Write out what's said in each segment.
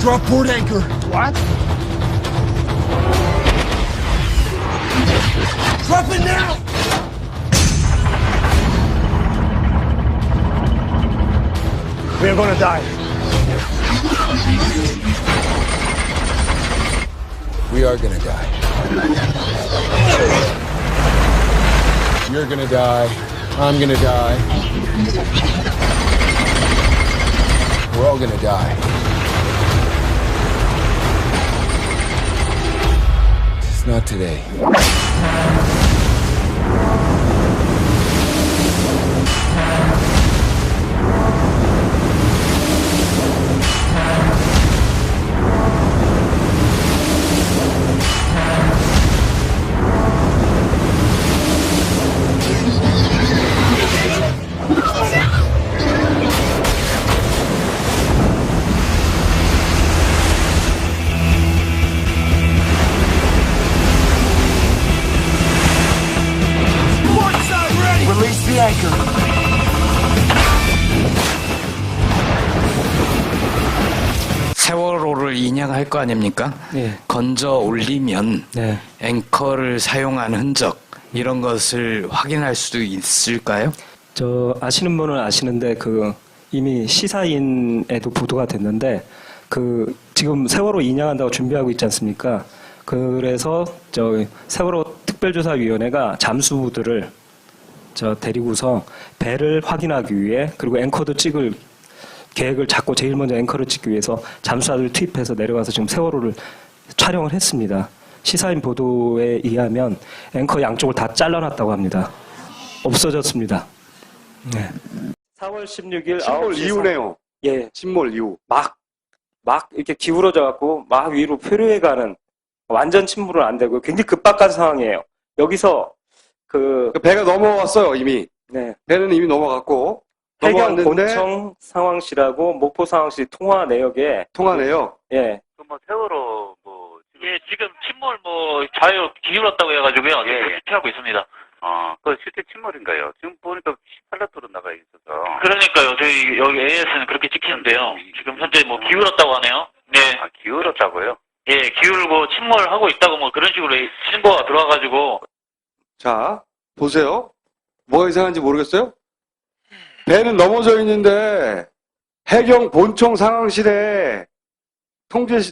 Drop port anchor. What? Drop it now! We're gonna die. We are gonna die. You're gonna die. I'm gonna die. We're all gonna die. It's not today. Release the anchor. 세월호를 인양할 거 아닙니까? 예. 건져 올리면 네. 앵커를 사용한 흔적 이런 것을 확인할 수 있을까요? 저 아시는 분은 아시는데 그 이미 시사인에도 보도가 됐는데 그 지금 세월호 인양한다고 준비하고 있지 않습니까? 그래서 저 세월호 특별조사위원회가 잠수부들을 저 데리고서 배를 확인하기 위해 그리고 앵커도 찍을 계획을 잡고 제일 먼저 앵커를 찍기 위해서 잠수사들 투입해서 내려가서 지금 세월호를 촬영을 했습니다. 시사인 보도에 의하면 앵커 양쪽을 다 잘라놨다고 합니다. 없어졌습니다. 네. 4월 16일 침몰 9시 이후네요. 예, 침몰 이후. 막 이렇게 기울어져 갖고 막 위로 표류해가는 완전 침몰은 안 되고 굉장히 급박한 상황이에요. 여기서 그 배가 넘어왔어요, 이미. 네, 배는 이미 넘어갔고. 해경 넘어왔는데 본청 상황실하고 목포 상황실 통화 내역에 통하네요. 예, 뭐 세월호 뭐 예 지금 침몰 뭐 좌우 기울었다고 해가지고요. 예, 피하고 있습니다. 그 실제 침몰인가요? 지금 보니까 18라토로 나가 있어서. 그러니까요. 저희 여기 AS는 그렇게 찍히는데요. 지금 현재 뭐 기울었다고 하네요. 네. 기울었다고요? 예, 기울고 침몰하고 있다고 뭐 그런 식으로 신고가 들어와가지고. 자, 보세요. 뭐가 이상한지 모르겠어요? 배는 넘어져 있는데 해경 본청 상황실에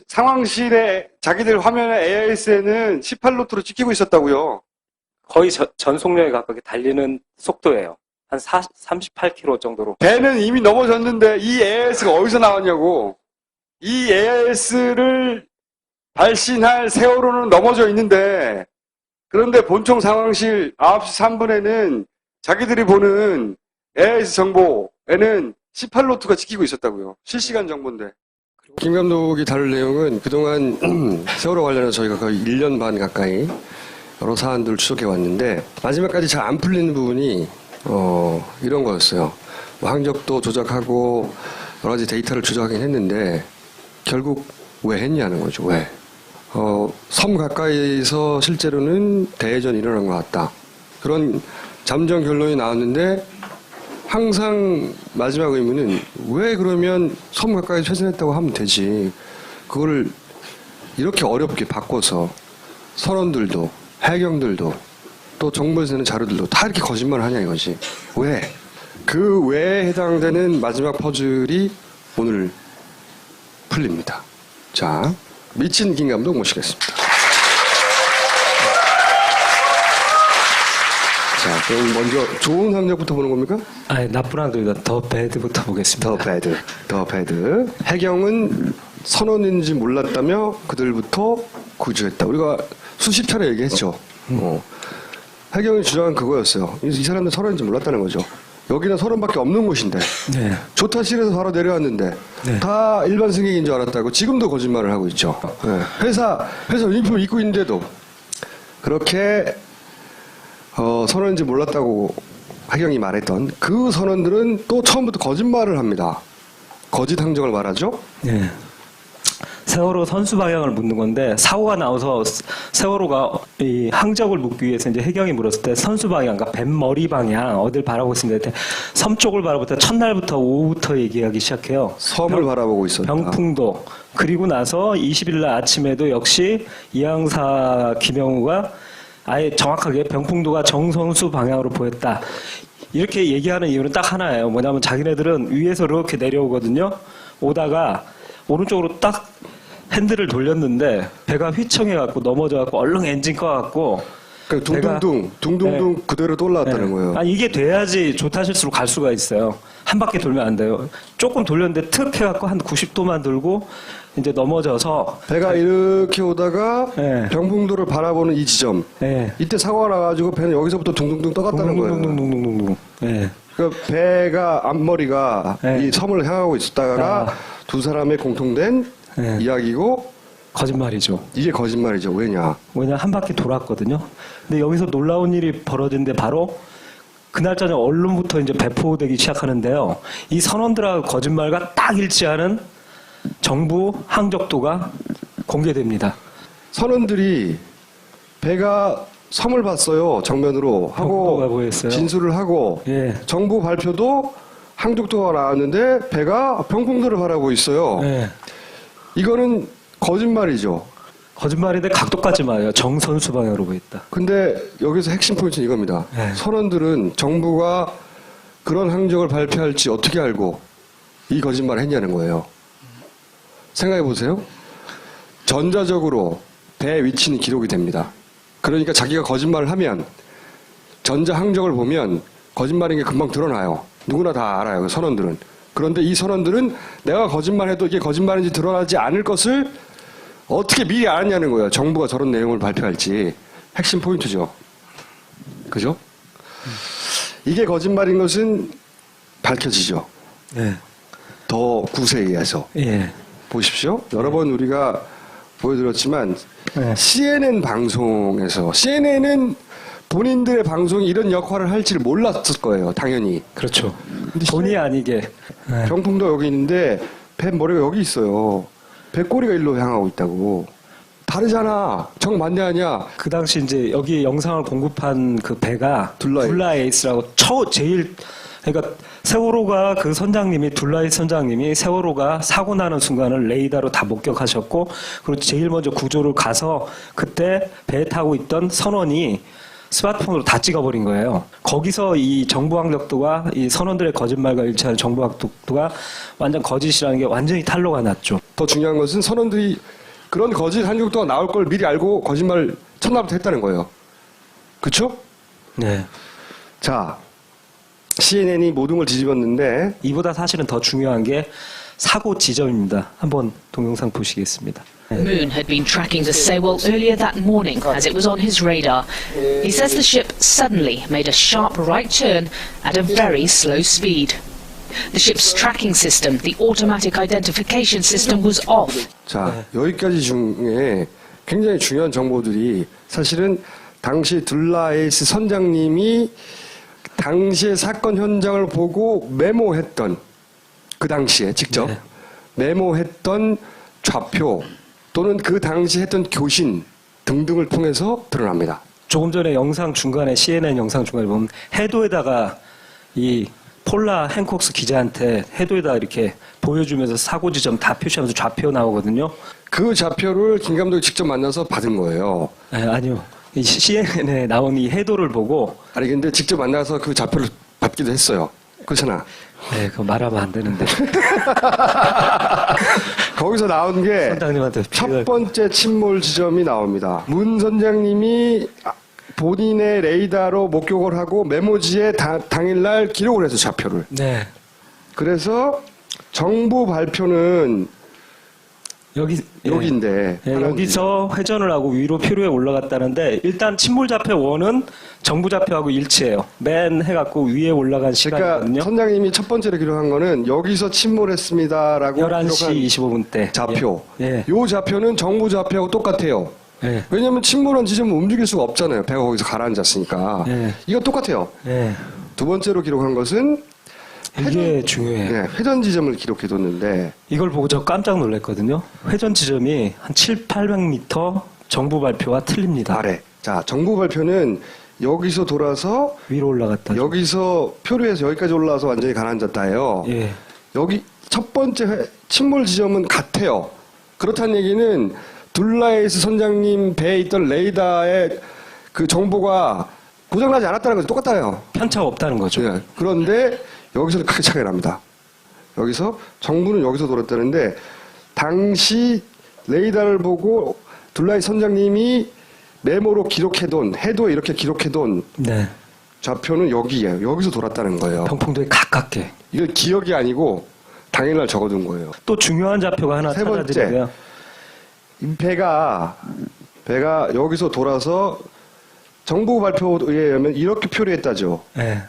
상황실에 자기들 화면에 AIS에는 18노트로 찍히고 있었다고요. 거의 전속력에 가깝게 달리는 속도예요. 한 38km 정도로. 배는 이미 넘어졌는데 이 AIS가 어디서 나왔냐고. 이 AIS를 발신할 세월호는 넘어져 있는데 그런데 본청 상황실 9시 3분에는 자기들이 보는 AIS 정보에는 18노트가 찍히고 있었다고요. 실시간 정보인데. 김 감독이 다룰 내용은 그동안 세월호 관련해서 저희가 거의 1년 반 가까이 여러 사안들을 추적해 왔는데 마지막까지 잘 안 풀리는 부분이 이런 거였어요. 뭐 항적도 조작하고 여러 가지 데이터를 조작하긴 했는데 결국 왜 했냐는 거죠. 왜? 섬 가까이서 실제로는 대해전이 일어난 것 같다. 그런 잠정 결론이 나왔는데 항상 마지막 의문은 왜 그러면 섬 가까이 최선했다고 하면 되지. 그거를 이렇게 어렵게 바꿔서 선원들도 해경들도 또 정부에서 내는 자료들도 다 이렇게 거짓말을 하냐 이거지. 왜? 그 외에 해당되는 마지막 퍼즐이 오늘 풀립니다. 자, 미친 김 감독 모시겠습니다. 자, 그럼 먼저 좋은 학력부터 보는 겁니까? 아니, 나쁜 학교다. 더 배드부터 보겠습니다. 더 배드. 해경은 선원인지 몰랐다며 그들부터 구조했다. 우리가 수십 차례 얘기했죠. 해경이 주장한 그거였어요. 이 사람들 선원인지 몰랐다는 거죠. 여기는 선원밖에 없는 곳인데 네. 조타실에서 바로 내려왔는데 네. 다 일반 승객인 줄 알았다고 지금도 거짓말을 하고 있죠. 네. 회사 유니폼 입고 있는데도 그렇게 선원인지 몰랐다고 해경이 말했던 그 선원들은 또 처음부터 거짓말을 합니다. 거짓 항적을 말하죠. 네. 세월호 선수 방향을 묻는 건데 사고가 나와서 세월호가 이 항적을 묻기 위해서 이제 해경이 물었을 때 선수 방향, 그러니까 뱃머리 방향 어딜 바라보고 있습니다. 섬 쪽을 바라볼 때 첫날부터 오후부터 얘기하기 시작해요. 섬을 바라보고 있었다. 병풍도. 그리고 나서 20일 날 아침에도 역시 이항사 김영우가 아예 정확하게 병풍도가 정선수 방향으로 보였다. 이렇게 얘기하는 이유는 딱 하나예요. 뭐냐면 자기네들은 위에서 이렇게 내려오거든요. 오다가 오른쪽으로 딱 핸들을 돌렸는데 배가 휘청해갖고 넘어져갖고 얼른 엔진 꺼갖고 그러니까 둥둥둥 네. 그대로 또 올라왔다는 네. 거예요. 아니, 이게 돼야지 조타실수로 갈 수가 있어요. 한 바퀴 돌면 안 돼요. 조금 돌렸는데 특 해갖고 한 90도만 돌고 이제 넘어져서 배가 이렇게 오다가 네. 병풍도를 바라보는 이 지점. 네. 이때 사고가 나가지고 배는 여기서부터 둥둥둥 떠갔다는 거예요. 둥둥둥둥둥둥. 네. 그러니까 배가 앞머리가 네. 이 섬을 향하고 있었다가 두 사람의 공통된 네. 이야기고 거짓말이죠. 이게 거짓말이죠. 왜냐? 왜냐 한 바퀴 돌았거든요. 근데 여기서 놀라운 일이 벌어진데 바로 그날 저녁 언론부터 이제 배포되기 시작하는데요. 이 선원들하고 거짓말과 딱 일치하는 정부 항적도가 공개됩니다. 선원들이 배가 섬을 봤어요. 정면으로 병풍도가 하고 보였어요. 진술을 하고 예. 정부 발표도 항적도가 나왔는데 배가 병풍도를 바라보고 있어요. 네. 이거는 거짓말이죠. 거짓말인데 각도까지 맞아요. 정선수 방향으로 보였다. 근데 여기서 핵심 포인트는 이겁니다. 네. 선원들은 정부가 그런 항적을 발표할지 어떻게 알고 이 거짓말을 했냐는 거예요. 생각해 보세요. 전자적으로 배 위치는 기록이 됩니다. 그러니까 자기가 거짓말을 하면 전자 항적을 보면 거짓말인 게 금방 드러나요. 누구나 다 알아요. 그 선원들은. 그런데 이 선원들은 내가 거짓말해도 이게 거짓말인지 드러나지 않을 것을 어떻게 미리 알았냐는 거예요. 정부가 저런 내용을 발표할지. 핵심 포인트죠. 그죠? 이게 거짓말인 것은 밝혀지죠. 네. 더 구세에 의해서. 예. 보십시오. 여러 번 우리가 보여드렸지만 네. CNN 방송에서 CNN은 본인들의 방송이 이런 역할을 할지를 몰랐을 거예요. 당연히. 그렇죠. 본의 아니게. 네. 병풍도 여기 있는데 배 머리가 여기 있어요. 배 꼬리가 일로 향하고 있다고. 다르잖아. 정반대 아니야. 그 당시 이제 여기 영상을 공급한 그 배가 둘라 둘라에이스라고 제일 그러니까 세월호가 그 선장님이 둘라에이스 선장님이 세월호가 사고 나는 순간을 레이더로 다 목격하셨고 그리고 제일 먼저 구조를 가서 그때 배에 타고 있던 선원이 스마트폰으로 다 찍어버린 거예요. 거기서 이 정부 항적도가 이 선원들의 거짓말과 일치하는 정부 항적도가 완전 거짓이라는 게 완전히 탄로가 났죠. 더 중요한 것은 선원들이 그런 거짓 항적도가 나올 걸 미리 알고 거짓말 첫날부터 했다는 거예요. 그렇죠? 네. 자, CNN이 모든 걸 뒤집었는데 이보다 사실은 더 중요한 게 사고 지점입니다. 한번 동영상 보시겠습니다. Moon had been tracking the Sewol earlier that morning as it was on his radar. He says the ship suddenly made a sharp right turn at a very slow speed. The ship's tracking system, the automatic identification system, was off. 자, 여기까지 중에 굉장히 중요한 정보들이 사실은 당시 둘라에이스 선장님이 당시의 사건 현장을 보고 메모했던 그 당시에 직접 네. 메모했던 좌표 또는 그 당시 했던 교신 등등을 통해서 드러납니다. 조금 전에 영상 중간에 CNN 영상 중간에 보면 해도에다가 이 폴라 행콕스 기자한테 해도에다 이렇게 보여주면서 사고 지점 다 표시하면서 좌표 나오거든요. 그 좌표를 김 감독이 직접 만나서 받은 거예요. 네, 아니요. 이 CNN에 나온 이 해도를 보고 아니 근데 직접 만나서 그 좌표를 받기도 했어요. 그렇잖아. 네, 그거 말하면 안 되는데. 거기서 나온 게 선장님한테 첫 번째 침몰 지점이 나옵니다. 문 선장님이 본인의 레이더로 목격을 하고 메모지에 당일날 기록을 해서 좌표를. 네. 그래서 정부 발표는 여기인데 예, 여기서 회전을 하고 위로 표류에 올라갔다는데 일단 침몰 좌표 1은 정부 좌표하고 일치해요. 맨 해갖고 위에 올라간 시간이거든요. 그러니까 선장님이 첫 번째로 기록한 거는 여기서 침몰했습니다라고 11시 25분 때. 좌표. 예. 요 좌표는 정부 좌표하고 똑같아요. 예. 왜냐하면 침몰한 지점은 움직일 수가 없잖아요. 배가 거기서 가라앉았으니까. 예. 이거 똑같아요. 예. 두 번째로 기록한 것은 이게 중요해요. 네, 회전 지점을 기록해뒀는데 이걸 보고 저 깜짝 놀랐거든요. 회전 지점이 한 700~800m 정부 발표와 틀립니다. 아래. 자, 정부 발표는 여기서 돌아서 위로 올라갔다. 여기서 표류해서 여기까지 올라와서 완전히 가라앉았다예요. 예. 여기 첫 번째 침몰 지점은 같아요. 그렇다는 얘기는 둘라이스 선장님 배에 있던 레이더의 그 정보가 고장나지 않았다는 것이 똑같아요. 편차가 없다는 거죠. 네. 그런데 여기서는 크게 차이가 납니다. 여기서 정부는 여기서 돌았다는데 당시 레이더를 보고 둘라이스 선장님이 메모로 기록해둔 해도에 이렇게 기록해둔 네. 좌표는 여기예요. 여기서 돌았다는 거예요. 평풍도에 가깝게. 이거 기억이 아니고 당일날 적어둔 거예요. 또 중요한 좌표가 하나 세 번째. 찾아드리고요. 배가 여기서 돌아서 정부 발표에 의하면 이렇게 표류했다죠. 네.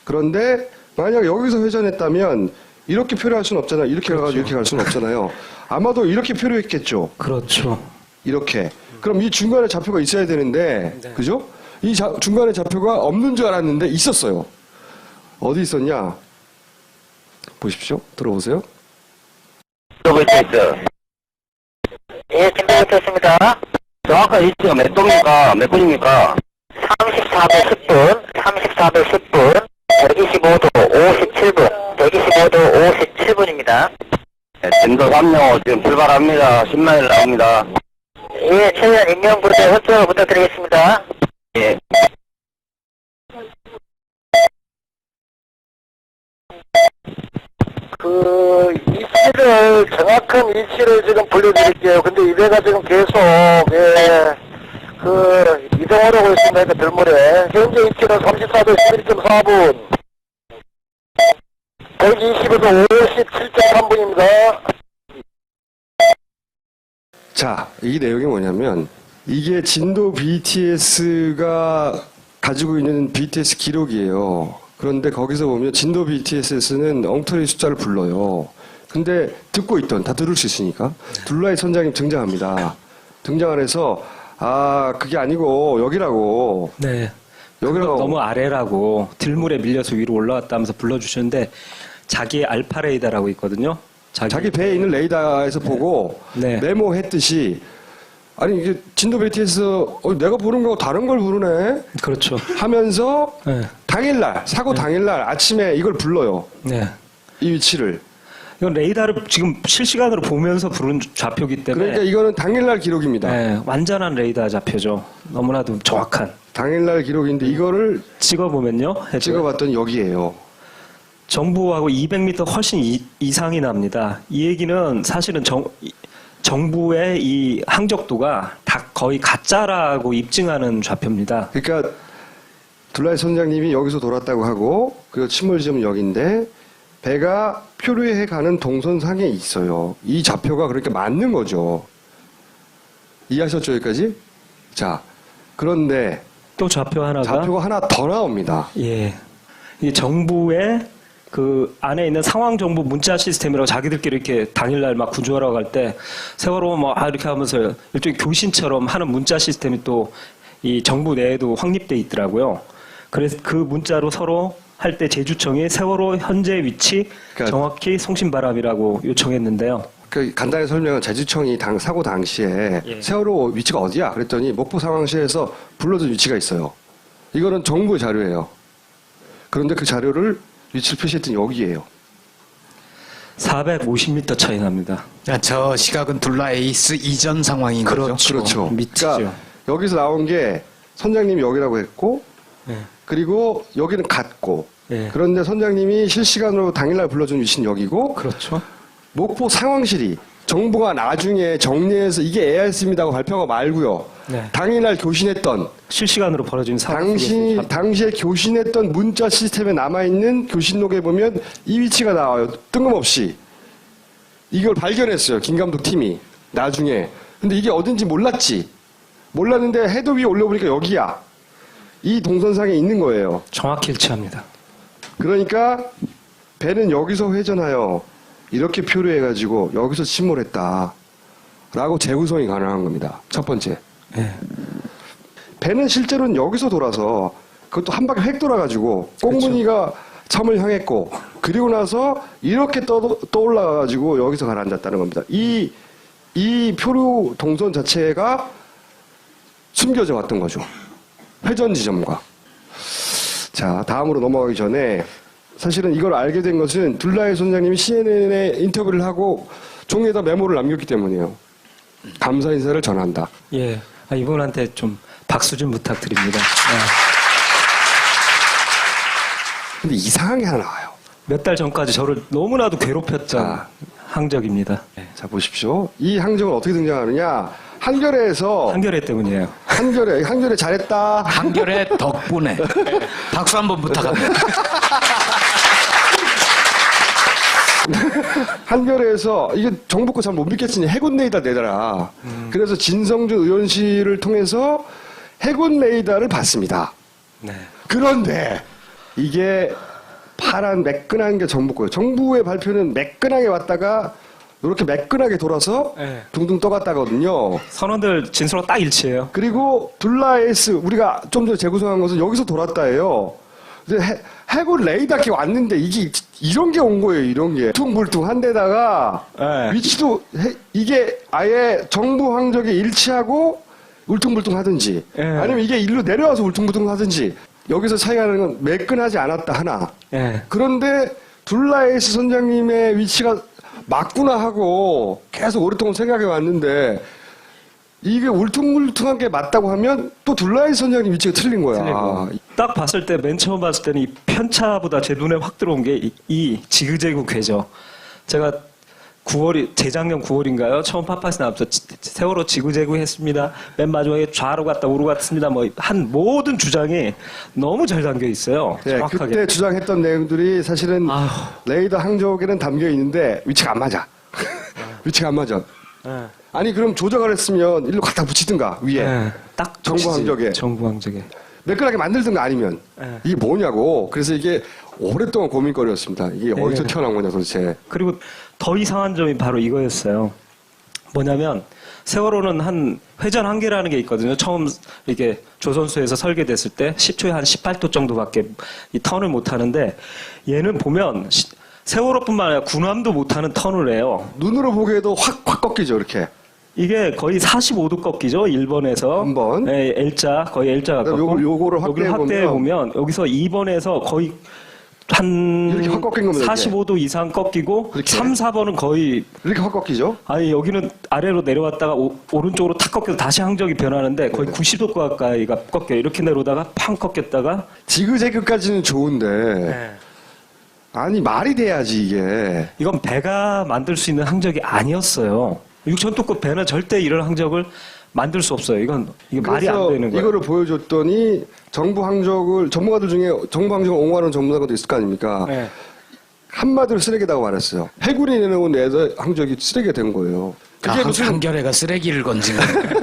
그런데 만약 여기서 회전했다면 이렇게 표류할 수는 없잖아요. 이렇게 가가지고 이렇게 갈 수는 없잖아요. 아마도 이렇게 표류했겠죠. 그렇죠. 이렇게. 그럼 이 중간에 좌표가 있어야 되는데, 네. 그죠? 이 중간에 좌표가 없는 줄 알았는데 있었어요. 어디 있었냐? 보십시오. 들어보세요. 예, 준비됐습니다. 정확한 위치가 몇 동입니까? 몇 분입니까? 34도 10분, 34도 10분, 125도 57분, 125도 57분입니다. 네, 진도 3호 지금 출발합니다. 10마일 나옵니다. 예, 최대한 인명부대 협조 부탁드리겠습니다. 예. 위치를, 정확한 위치를 지금 불러드릴게요. 근데 이 배가 지금 계속, 이동을 하고 있습니다. 그 들물에. 현재 위치는 34도 11.4분. 125도 57.3분입니다. 자, 이 내용이 뭐냐면 이게 진도 BTS가 가지고 있는 BTS 기록이에요. 그런데 거기서 보면 진도 BTS는 엉터리 숫자를 불러요. 근데 듣고 있던 다 들을 수 있으니까 둘라이 선장님 등장합니다. 등장을 해서 그게 아니고 여기라고. 네. 여기라고. 너무 아래라고 들물에 밀려서 위로 올라왔다면서 불러주셨는데 자기의 알파 레이더라고 있거든요. 자기 배에 있는 레이더에서 보고 네. 메모했듯이 아니 이게 진도 BTS 내가 부른 거하고 다른 걸 부르네. 그렇죠. 하면서 네. 당일날 사고 당일날 아침에 이걸 불러요. 네. 이 위치를. 이건 레이더를 지금 실시간으로 보면서 부른 좌표기 때문에 그러니까 이거는 당일날 기록입니다. 네, 완전한 레이더 좌표죠. 너무나도 정확한. 당일날 기록인데 이거를 찍어보면요. 찍어봤더니 여기에요. 정부하고 200m 훨씬 이상이 납니다. 이 얘기는 사실은 정부의 이 항적도가 다 거의 가짜라고 입증하는 좌표입니다. 그러니까 둘라이 선장님이 여기서 돌았다고 하고 그리고 침몰 지점은 여기인데 배가 표류해 가는 동선상에 있어요. 이 좌표가 그렇게 맞는 거죠. 이해하셨죠, 여기까지? 자, 그런데 또 좌표가 하나 더 나옵니다. 예, 이 정부의 그 안에 있는 상황 정보 문자 시스템이라고 자기들끼리 이렇게 당일날 막 구조하러 갈 때 세월호 뭐 이렇게 하면서 일종의 교신처럼 하는 문자 시스템이 또 이 정부 내에도 확립돼 있더라고요. 그래서 그 문자로 서로 할 때 제주청이 세월호 현재 위치 그러니까 정확히 송신바람이라고 요청했는데요. 그 간단히 설명은 제주청이 사고 당시에 예. 세월호 위치가 어디야? 그랬더니 목포 상황시에서 불러준 위치가 있어요. 이거는 정부의 자료예요. 그런데 그 자료를 위치를 표시했더니 여기예요. 450m 차이 납니다. 저 시각은 둘라에이스 이전 상황인 거죠. 그렇죠. 미치죠. 그러니까 여기서 나온 게 선장님이 여기라고 했고 네. 그리고 여기는 같고 네. 그런데 선장님이 실시간으로 당일날 불러준 위치는 여기고 그렇죠. 목포 상황실이 정부가 나중에 정리해서 이게 ARC입니다고 발표가 말고요. 네. 당일날 교신했던 실시간으로 벌어진 상황. 당시에 교신했던 문자 시스템에 남아있는 교신록에 보면 이 위치가 나와요. 뜬금없이. 이걸 발견했어요. 김감독 팀이. 나중에. 근데 이게 어딘지 몰랐지. 몰랐는데 해도 위에 올려보니까 여기야. 이 동선상에 있는 거예요. 정확히 일치합니다. 그러니까 배는 여기서 회전하여 이렇게 표류해가지고 여기서 침몰했다. 라고 재구성이 가능한 겁니다. 첫 번째. 네. 배는 실제로는 여기서 돌아서 그것도 한 바퀴 획 돌아가지고 꽁무니가 섬을 향했고 그리고 나서 이렇게 떠올라가지고 여기서 가라앉았다는 겁니다. 이 표류 동선 자체가 숨겨져 왔던 거죠. 회전 지점과. 자, 다음으로 넘어가기 전에 사실은 이걸 알게 된 것은 둘라의 선장님이 CNN에 인터뷰를 하고 종이에다 메모를 남겼기 때문이에요. 감사 인사를 전한다. 예, 이분한테 좀 박수 좀 부탁드립니다. 근데 이상한 게 하나 나와요. 몇 달 전까지 저를 너무나도 괴롭혔던 항적입니다. 자, 보십시오. 이 항적은 어떻게 등장하느냐. 한겨레에서. 한겨레 때문이에요. 한겨레 잘했다. 한겨레 덕분에. 박수 한번 부탁합니다. 한겨레에서 이게 정부 거 잘 못 믿겠으니 해군 레이더 내더라. 그래서 진성준 의원실을 통해서 해군 레이더를 받습니다. 네. 그런데 이게 파란 매끈한 게 정부 거예요. 정부의 발표는 매끈하게 왔다가 이렇게 매끈하게 돌아서 네. 둥둥 떠갔다거든요. 선원들 진술로 딱 일치해요. 그리고 둘라에스 우리가 좀 전에 재구성한 것은 여기서 돌았다예요. 해군 레이더가 왔는데 이게 이런 게 온 거예요. 이런 게 울퉁불퉁한 데다가 네. 위치도 이게 아예 정부 항적에 일치하고 울퉁불퉁하든지 네. 아니면 이게 일로 내려와서 울퉁불퉁하든지 여기서 차이가 나는 건 매끈하지 않았다 하나. 네. 그런데 둘라에스 선장님의 위치가 맞구나 하고 계속 오랫동안 생각해 왔는데 이게 울퉁불퉁한 게 맞다고 하면 또 둘라에스 선장님 위치가 틀린 거야. 틀리고. 딱 봤을 때 맨 처음 봤을 때는 이 편차보다 제 눈에 확 들어온 게 이 지그재그 궤죠. 제가 재작년 9월인가요? 처음 팟팟에 나와서 세월호 지그재그 했습니다. 맨 마지막에 좌로 갔다 우로 갔습니다. 뭐 한 모든 주장이 너무 잘 담겨 있어요. 네, 정확하게. 그때 주장했던 내용들이 사실은 레이더 항적에는 담겨 있는데 위치가 안 맞아. 위치가 안 맞아. 네. 아니 그럼 조정을 했으면 일로 갖다 붙이든가 위에 네, 딱 정부 항적에 정부 항적에 매끈하게 만들든가 아니면 네. 이게 뭐냐고. 그래서 이게 오랫동안 고민거리였습니다. 이게 네. 어디서 튀어나온 거냐 도대체. 그리고 더 이상한 점이 바로 이거였어요. 뭐냐면 세월호는 한 회전 한계라는 게 있거든요. 처음 이게 조선소에서 설계됐을 때 10초에 한 18도 정도밖에 이 턴을 못 하는데 얘는 보면 세월호뿐만 아니라 군함도 못 하는 턴을 해요. 눈으로 보기에도 확 꺾이죠 이렇게. 이게 거의 45도 꺾이죠. 1번에서 한 번. 네, L자 거의 L자 가깝고 요거를 확대해 보면 여기서 2번에서 거의 한 이렇게 확 꺾인 겁니다. 45도 이상 꺾이고 이렇게. 3, 4번은 거의 이렇게 확 꺾이죠. 아니 여기는 아래로 내려왔다가 오른쪽으로 탁 꺾여서 다시 항적이 변하는데 거의 90도 가까이가 꺾여요. 이렇게 내려오다가 팡 꺾였다가 지그재그까지는 좋은데 아니 말이 돼야지 이게. 이건 배가 만들 수 있는 항적이 아니었어요. 6,000톤급 배는 절대 이런 항적을 만들 수 없어요. 이게 말이 안 되는 거예요. 이거를 보여줬더니 정부 항적을 전문가들 중에 정부 항적을 옹호하는 전문가도 있을 거 아닙니까? 네. 한마디로 쓰레기다고 말했어요. 해군이 내놓은 레이더 항적이 쓰레기가 된 거예요. 그게 무슨 한겨레가 쓰레기를 건진 거예요.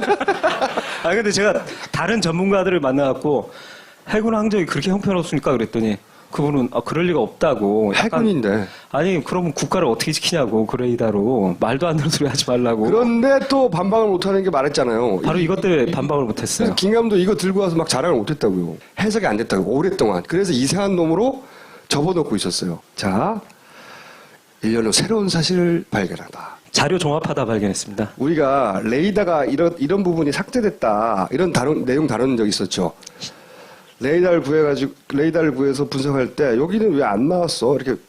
아 근데 제가 다른 전문가들을 만나갖고 해군 항적이 그렇게 형편없습니까? 그랬더니 그분은 그럴 리가 없다고. 해군인데. 아니 그러면 국가를 어떻게 지키냐고 그 레이더로 말도 안 되는 소리 하지 말라고. 그런데 또 반박을 못하는 게 말했잖아요. 바로 이것 때문에 반박을 못했어요. 김감도 이거 들고 와서 막 자랑을 못했다고요. 해석이 안 됐다고 오랫동안. 그래서 이상한 놈으로 접어놓고 있었어요. 자, 1년 후 새로운 사실을 발견하다. 자료 종합하다 발견했습니다. 우리가 레이더가 이런 부분이 삭제됐다. 이런 내용 다룬 적 있었죠. 레이더를 구해서 분석할 때 여기는 왜 안 나왔어? 이렇게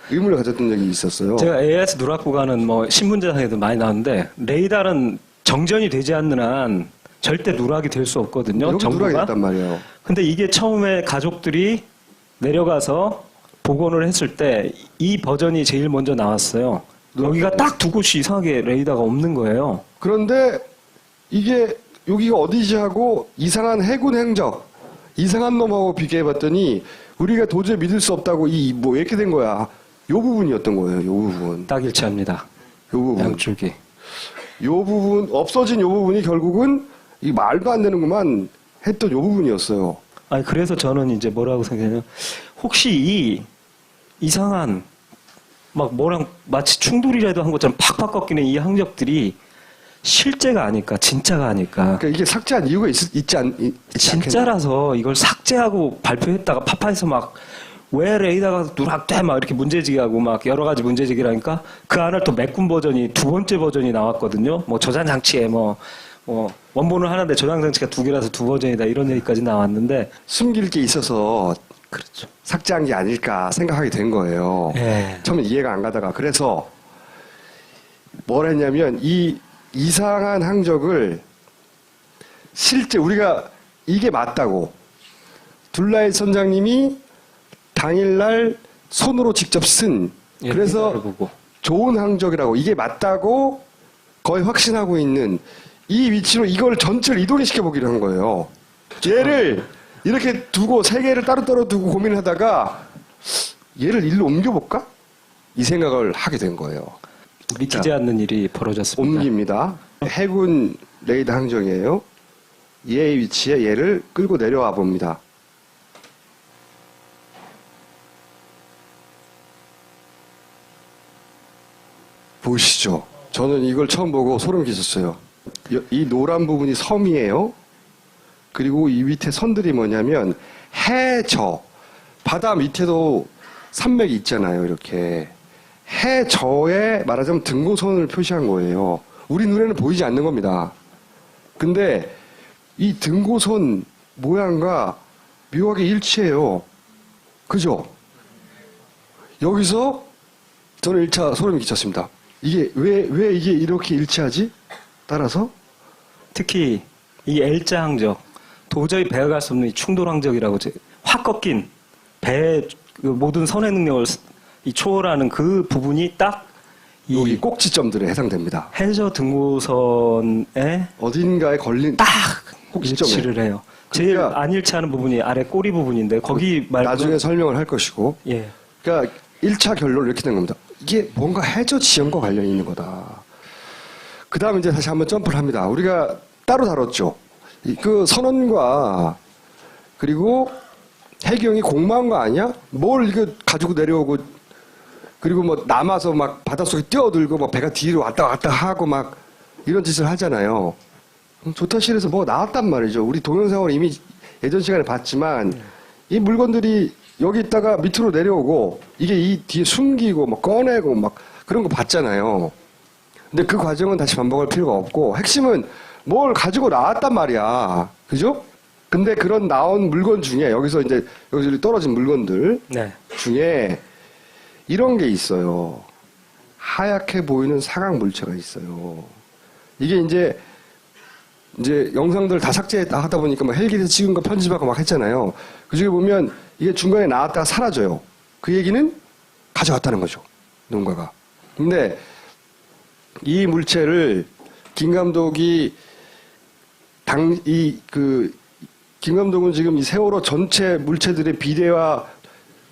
의문을 가졌던 적이 있었어요. 제가 AIS 누락 구간은 뭐 신문제상에도 많이 나오는데 레이더는 정전이 되지 않는 한 절대 누락이 될 수 없거든요. 여기 정부가. 누락이 됐단 말이에요. 근데 이게 처음에 가족들이 내려가서 복원을 했을 때 이 버전이 제일 먼저 나왔어요. 여기가 딱 두 곳이 이상하게 레이더가 없는 거예요. 그런데 이게 여기가 어디지 하고 이상한 해군 행적, 이상한 놈하고 비교해봤더니 우리가 도저히 믿을 수 없다고 왜 이렇게 된 거야? 요 부분이었던 거예요. 요 부분. 딱 일치합니다. 요 부분. 양쪽이. 요 부분 없어진 요 부분이 결국은 이 말도 안 되는구만 했던 요 부분이었어요. 아니 그래서 저는 이제 뭐라고 생각해요? 혹시 이 이상한 막 뭐랑 마치 충돌이라도 한 것처럼 팍팍 꺾이는 이 항적들이 실제가 아닐까, 진짜가 아닐까. 그러니까 이게 삭제한 이유가 있지 않겠나? 진짜라서 이걸 삭제하고 발표했다가 파파에서 막 왜 레이더가 누락돼 막 이렇게 문제제기하고 막 여러 가지 문제제기라니까 그 안을 또 메꾼 버전이 두 번째 버전이 나왔거든요. 뭐 저장 장치에 뭐 원본은 하나인데 저장 장치가 두 개라서 두 버전이다 이런 얘기까지 나왔는데 숨길 게 있어서 그렇죠. 삭제한 게 아닐까 생각하게 된 거예요. 예. 처음에 이해가 안 가다가 그래서 뭘 했냐면 이 이상한 항적을 실제 우리가 이게 맞다고 둘라이 선장님이 당일날 손으로 직접 쓴 예, 그래서 보고. 좋은 항적이라고 이게 맞다고 거의 확신하고 있는 이 위치로 이걸 전체를 이동시켜 보기로 한 거예요. 얘를 이렇게 두고 세 개를 따로따로 두고 고민을 하다가 얘를 일로 옮겨볼까? 이 생각을 하게 된 거예요. 믿기지 않는 일이 벌어졌습니다. 옮깁니다. 해군 레이더 항정이에요. 얘의 위치에 얘를 끌고 내려와 봅니다. 보시죠. 저는 이걸 처음 보고 소름 끼쳤어요. 이 노란 부분이 섬이에요. 그리고 이 밑에 선들이 뭐냐면 해저 바다 밑에도 산맥이 있잖아요. 이렇게 해저에 말하자면 등고선을 표시한 거예요. 우리 눈에는 보이지 않는 겁니다. 근데 이 등고선 모양과 묘하게 일치해요. 그죠? 여기서 저는 1차 소름이 끼쳤습니다. 이게 왜 이게 이렇게 일치하지? 따라서 특히 이 L자 항적 도저히 배가 갈 수 없는 이 충돌 항적이라고 확 꺾인 배의 그 모든 선의 능력을 이 초월하는 그 부분이 딱 여기 이 꼭지점들에 해당됩니다. 해저 등고선에 어딘가에 걸린 딱 꼭지점에 일치를 해요. 제일 그러니까 안 일치하는 부분이 아래 꼬리 부분인데 거기 말고 나중에 설명을 할 것이고 예. 그러니까 1차 결론은 이렇게 된 겁니다. 이게 뭔가 해저 지형과 관련이 있는 거다. 그 다음에 이제 다시 한번 점프를 합니다. 우리가 따로 다뤘죠. 그 선원과 그리고 해경이 공모한 거 아니야? 뭘 이거 가지고 내려오고 그리고 뭐 남아서 막 바닷속에 뛰어들고 막 배가 뒤로 왔다 갔다 하고 막 이런 짓을 하잖아요. 조타실에서 뭐 나왔단 말이죠. 우리 동영상을 이미 예전 시간에 봤지만 이 물건들이 여기 있다가 밑으로 내려오고 이게 이 뒤에 숨기고 막 꺼내고 막 그런 거 봤잖아요. 근데 그 과정은 다시 반복할 필요가 없고 핵심은 뭘 가지고 나왔단 말이야. 그죠? 근데 그런 나온 물건 중에 여기서 떨어진 물건들 네. 중에 이런 게 있어요. 하얗게 보이는 사각 물체가 있어요. 이게 이제 영상들 다 삭제했다 하다 보니까 막 헬기에서 찍은 거 편집하고 막 했잖아요. 그 중에 보면 이게 중간에 나왔다가 사라져요. 그 얘기는 가져갔다는 거죠. 누군가가. 근데 이 물체를 김 감독이 김 감독은 지금 이 세월호 전체 물체들의 비례와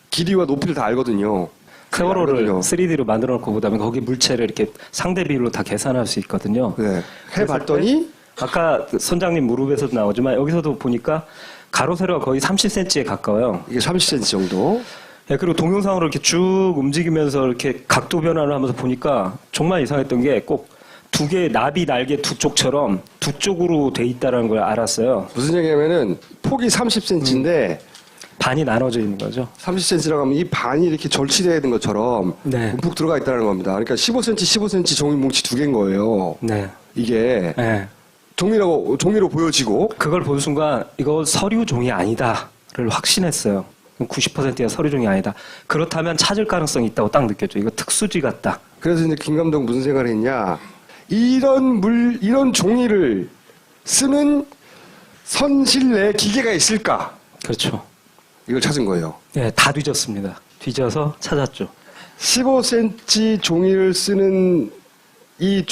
길이와 높이를 다 알거든요. 세월호를 3D로 만들어 놓고 보다면 거기 물체를 이렇게 상대 비율로 다 계산할 수 있거든요. 네. 해봤더니 아까 선장님 무릎에서도 나오지만 여기서도 보니까 가로 세로가 거의 30cm에 가까워요. 이게 30cm 정도. 네, 그리고 동영상으로 이렇게 쭉 움직이면서 이렇게 각도 변화를 하면서 보니까 정말 이상했던 게 꼭 두 개의 나비 날개 두 쪽처럼 두 쪽으로 돼 있다는 걸 알았어요. 무슨 얘기냐면은 폭이 30cm인데 반이 나눠져 있는 거죠. 30cm라고 하면 이 반이 이렇게 절치되어 있는 것처럼 네. 움푹 들어가 있다는 겁니다. 그러니까 15cm, 15cm 종이 뭉치 두 개인 거예요. 네. 이게 네. 종이로 보여지고 그걸 본 순간 이거 서류 종이 아니다를 확신했어요. 90%가 서류 종이 아니다. 그렇다면 찾을 가능성이 있다고 딱 느꼈죠. 이거 특수지 같다. 그래서 이제 김 감독 무슨 생각을 했냐? 이런 종이를 쓰는 선실 내 기계가 있을까? 그렇죠. 이걸 찾은 거예요. 네, 다 뒤졌습니다. 뒤져서 찾았죠. 15cm 종이를 쓰는 이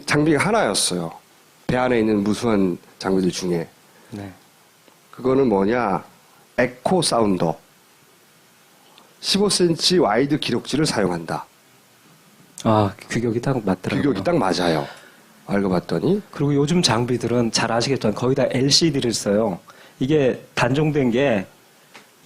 장비가 하나였어요. 배 안에 있는 무수한 장비들 중에. 네. 그거는 뭐냐? 에코 사운더. 15cm 와이드 기록지를 사용한다. 아, 규격이 딱 맞더라고요. 규격이 딱 맞아요. 알고 봤더니. 그리고 요즘 장비들은 잘 아시겠지만 거의 다 LCD를 써요. 이게 단종된 게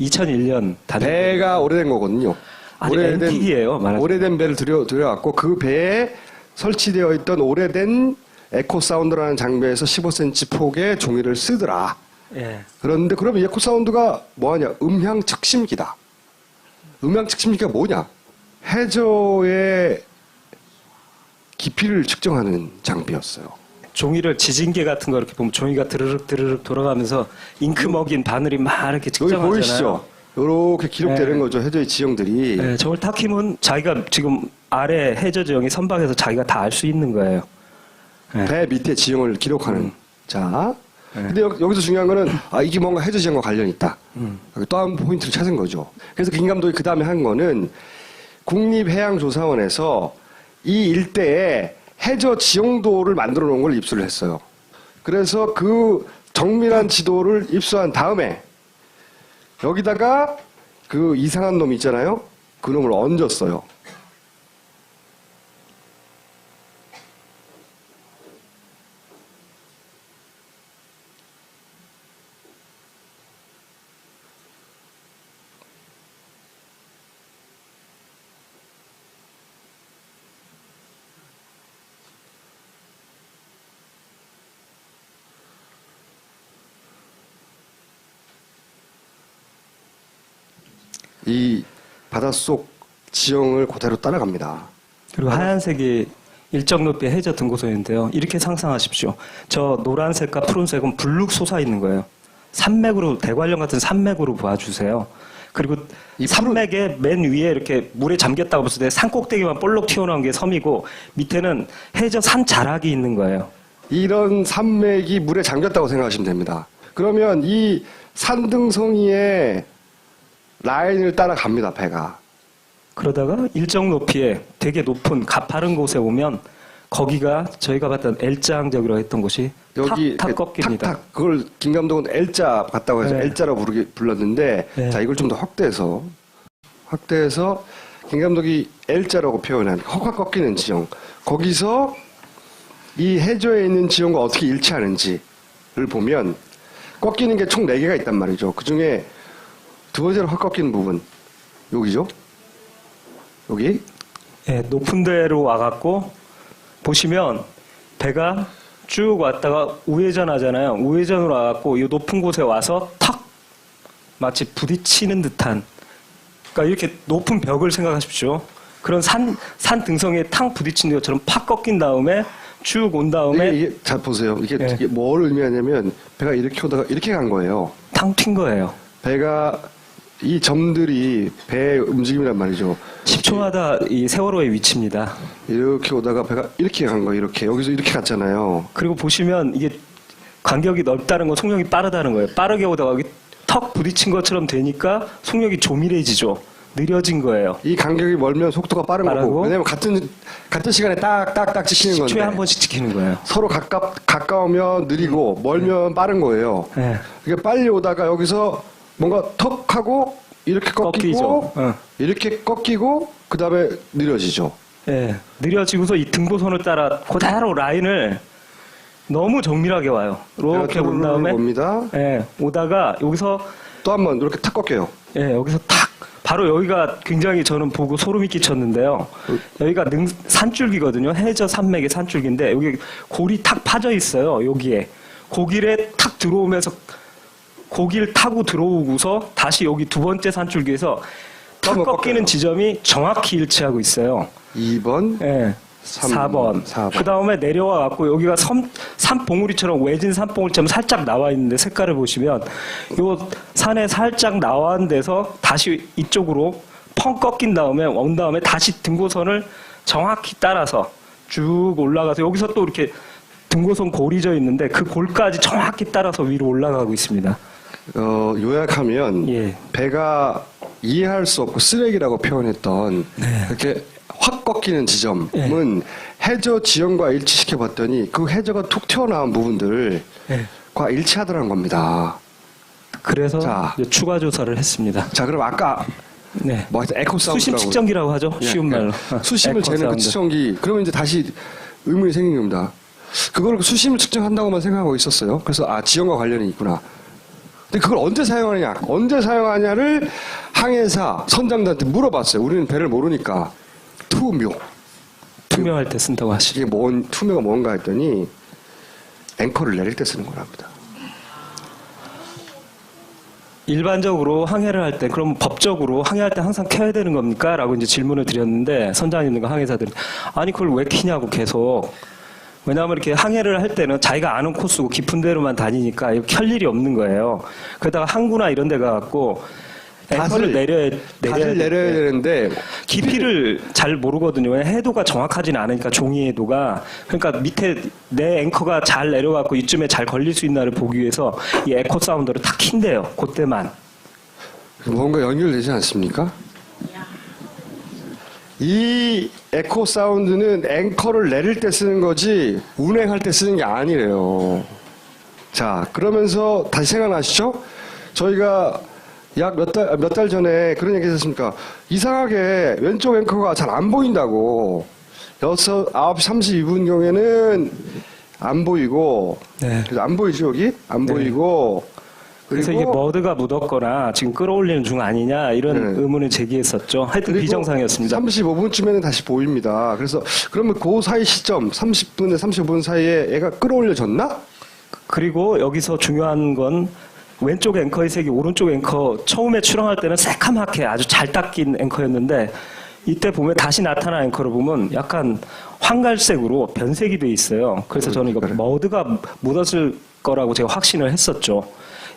2001년 배가 오래된 거거든요. 아직 앤틱이에요. 말하자면. 오래된 배를 들여왔고 그 배에 설치되어 있던 오래된 에코 사운드라는 장비에서 15cm 폭의 종이를 쓰더라. 예. 그런데 그러면 에코 사운드가 뭐하냐? 음향 측심기다. 음향 측정기가 뭐냐? 해저의 깊이를 측정하는 장비였어요. 종이를 지진계 같은 거 이렇게 보면 종이가 드르륵 돌아가면서 잉크 먹인 바늘이 막 이렇게 여기 측정하잖아요. 보이시죠? 이렇게 기록되는 네. 거죠. 해저의 지형들이. 네, 저걸 탁 키면 자기가 지금 아래 해저 지형이 선박에서 자기가 다 알 수 있는 거예요. 네. 배 밑에 지형을 기록하는. 자. 근데 여기서 중요한 거는 이게 뭔가 해저 지형과 관련이 있다. 또 한 포인트를 찾은 거죠. 그래서 김 감독이 그 다음에 한 거는 국립해양조사원에서 이 일대에 해저 지형도를 만들어 놓은 걸 입수를 했어요. 그래서 그 정밀한 지도를 입수한 다음에 여기다가 그 이상한 놈 있잖아요. 그 놈을 얹었어요. 이 바닷속 지형을 그대로 따라갑니다. 그리고 하얀색이 일정 높이의 해저 등고선인데요. 이렇게 상상하십시오. 저 노란색과 푸른색은 불룩 솟아 있는 거예요. 산맥으로, 대관령 같은 산맥으로 봐주세요. 그리고 이 산맥의 맨 위에 이렇게 물에 잠겼다고 봤을 때 산 꼭대기만 볼록 튀어나온 게 섬이고 밑에는 해저 산 자락이 있는 거예요. 이런 산맥이 물에 잠겼다고 생각하시면 됩니다. 그러면 이 산등성이의 라인을 따라갑니다, 배가. 그러다가 일정 높이에 되게 높은 가파른 곳에 오면 거기가 저희가 봤던 L자항적이라고 했던 곳이 여기 탁 꺾입니다. 탁탁 그걸 김 감독은 L자 같다고 해서 네. L자라고 불렀는데 네. 자 이걸 좀 더 확대해서 김 감독이 L자라고 표현한 헉헉 꺾이는 지형 거기서 이 해저에 있는 지형과 어떻게 일치하는지를 보면 꺾이는 게 총 4개가 있단 말이죠. 그중에 두 번째로 확 꺾이는 부분 여기죠. 여기 네, 높은 데로 와갖고 보시면 배가 쭉 왔다가 우회전 하잖아요. 우회전으로 와갖고 이 높은 곳에 와서 탁 마치 부딪히는 듯한 그러니까 이렇게 높은 벽을 생각하십시오. 그런 산 등성이에 탕 부딪힌 것처럼 팍 꺾인 다음에 쭉 온 다음에 이게 잘 보세요. 이게 네. 뭘 의미하냐면 배가 이렇게 오다가 이렇게 간 거예요. 탕 튄 거예요. 배가 이 점들이 배의 움직임이란 말이죠. 10초마다 이 세월호의 위치입니다. 이렇게 오다가 배가 이렇게 간 거예요. 이렇게 여기서 이렇게 갔잖아요. 그리고 보시면 이게 간격이 넓다는 건 속력이 빠르다는 거예요. 빠르게 오다가 여기 턱 부딪힌 것처럼 되니까 속력이 조밀해지죠. 느려진 거예요. 이 간격이 멀면 속도가 빠른 거고. 빠르고. 왜냐면 같은 시간에 딱딱딱 찍히는 건데. 10초에 한 번씩 찍히는 거예요. 서로 가까우면 느리고 멀면 빠른 거예요. 네. 이게 빨리 오다가 여기서 뭔가 턱 하고 이렇게 꺾이고 이렇게 꺾이고 그 다음에 느려지죠. 네. 느려지고서 이 등고선을 따라 그대로 라인을 너무 정밀하게 와요. 이렇게 온 다음에 옵니다. 네. 오다가 여기서 또 한 번 이렇게 탁 꺾여요. 네, 여기서 탁 바로 여기가 굉장히 저는 보고 소름이 끼쳤는데요. 여기가 산줄기거든요. 해저 산맥의 산줄기인데 여기 골이 탁 파져 있어요. 여기에 고길에 탁 들어오면서 고기를 타고 들어오고서 다시 여기 두 번째 산줄기에서 탁 꺾이는 지점이 정확히 일치하고 있어요. 2번, 네. 4번. 그 다음에 내려와 갖고 여기가 산봉우리처럼 외진 산봉우리처럼 살짝 나와 있는데 색깔을 보시면 요 산에 살짝 나와 있는 데서 다시 이쪽으로 펑 꺾인 다음에 온 다음에 다시 등고선을 정확히 따라서 쭉 올라가서 여기서 또 이렇게 등고선 골이 져 있는데 그 골까지 정확히 따라서 위로 올라가고 있습니다. 요약하면 예. 배가 이해할 수 없고 쓰레기라고 표현했던 네. 이렇게 확 꺾이는 지점은 예. 해저 지형과 일치시켜 봤더니 그 해저가 툭 튀어나온 부분들과 예. 일치하더란 겁니다. 그래서 자. 이제 추가 조사를 했습니다. 자, 그럼 아까 네. 뭐 하여튼 에코 사운드라고 수심 측정기라고 하죠. 쉬운 말로. 수심을 에코 재는 그 사운드. 측정기. 그러면 이제 다시 의문이 생긴 겁니다. 그걸 수심을 측정한다고만 생각하고 있었어요. 그래서 지형과 관련이 있구나. 근데 그걸 언제 사용하냐를 항해사 선장들한테 물어봤어요. 우리는 배를 모르니까. 투명할 때 쓴다고 하시죠. 이게 투명가 뭔가 했더니 앵커를 내릴 때 쓰는 거랍니다. 일반적으로 항해를 할 때, 그럼 법적으로 항해할 때 항상 켜야 되는 겁니까? 라고 이제 질문을 드렸는데, 선장님과 항해사들이, 아니, 그걸 왜 켜냐고 계속. 왜냐하면 이렇게 항해를 할 때는 자기가 아는 코스고 깊은 데로만 다니니까 이거 켤 일이 없는 거예요. 그러다가 항구나 이런 데 가갖고, 앵커를 내려야 되는데 깊이를 잘 모르거든요. 왜냐면 해도가 정확하지는 않으니까 종이 해도가. 그러니까 밑에 내 앵커가 잘 내려갖고 이쯤에 잘 걸릴 수 있나를 보기 위해서 이 에코 사운드를 탁 킨대요. 그때만. 뭔가 연결되지 않습니까? 이 에코 사운드는 앵커를 내릴 때 쓰는 거지 운행할 때 쓰는 게 아니래요. 자, 그러면서 다시 생각나시죠? 저희가 약 몇 달 전에 그런 얘기 했었습니까? 이상하게 왼쪽 앵커가 잘 안 보인다고. 9시 32분경에는 안 보이고. 네. 그래서 안 보이죠, 여기? 안 네. 보이고. 그래서 이게 머드가 묻었거나 지금 끌어올리는 중 아니냐 이런 네. 의문을 제기했었죠. 하여튼 비정상이었습니다. 35분쯤에는 다시 보입니다. 그래서 그러면 그 사이 시점 30분에 35분 사이에 얘가 끌어올려졌나? 그리고 여기서 중요한 건 왼쪽 앵커의 색이 오른쪽 앵커 처음에 출항할 때는 새카맣게 아주 잘 닦인 앵커였는데 이때 보면 다시 나타난 앵커를 보면 약간 황갈색으로 변색이 돼 있어요. 그래서 저는 이거 머드가 묻었을 거라고 제가 확신을 했었죠.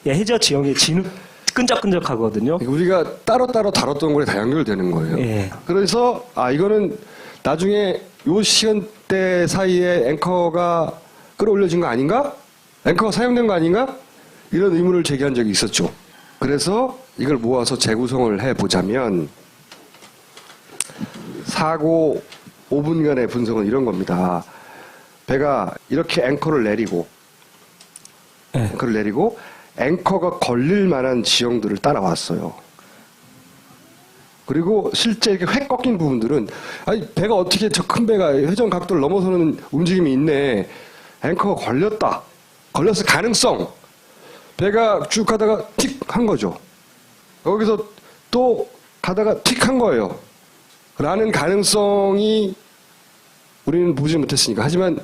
해저 지형이 진흙 끈적끈적하거든요. 우리가 따로따로 다뤘던 거에 다 연결되는 거예요. 예. 그래서 이거는 나중에 요 시간대 사이에 앵커가 끌어올려진 거 아닌가? 앵커가 사용된 거 아닌가? 이런 의문을 제기한 적이 있었죠. 그래서 이걸 모아서 재구성을 해보자면 사고 5분간의 분석은 이런 겁니다. 배가 이렇게 앵커를 내리고 앵커가 걸릴 만한 지형들을 따라왔어요. 그리고 실제 이렇게 획 꺾인 부분들은 아니 배가 어떻게 저 큰 배가 회전 각도를 넘어서는 움직임이 있네. 앵커가 걸렸을 가능성. 배가 쭉 가다가 틱 한 거죠. 거기서 또 가다가 틱 한 거예요. 라는 가능성이 우리는 보지 못했으니까. 하지만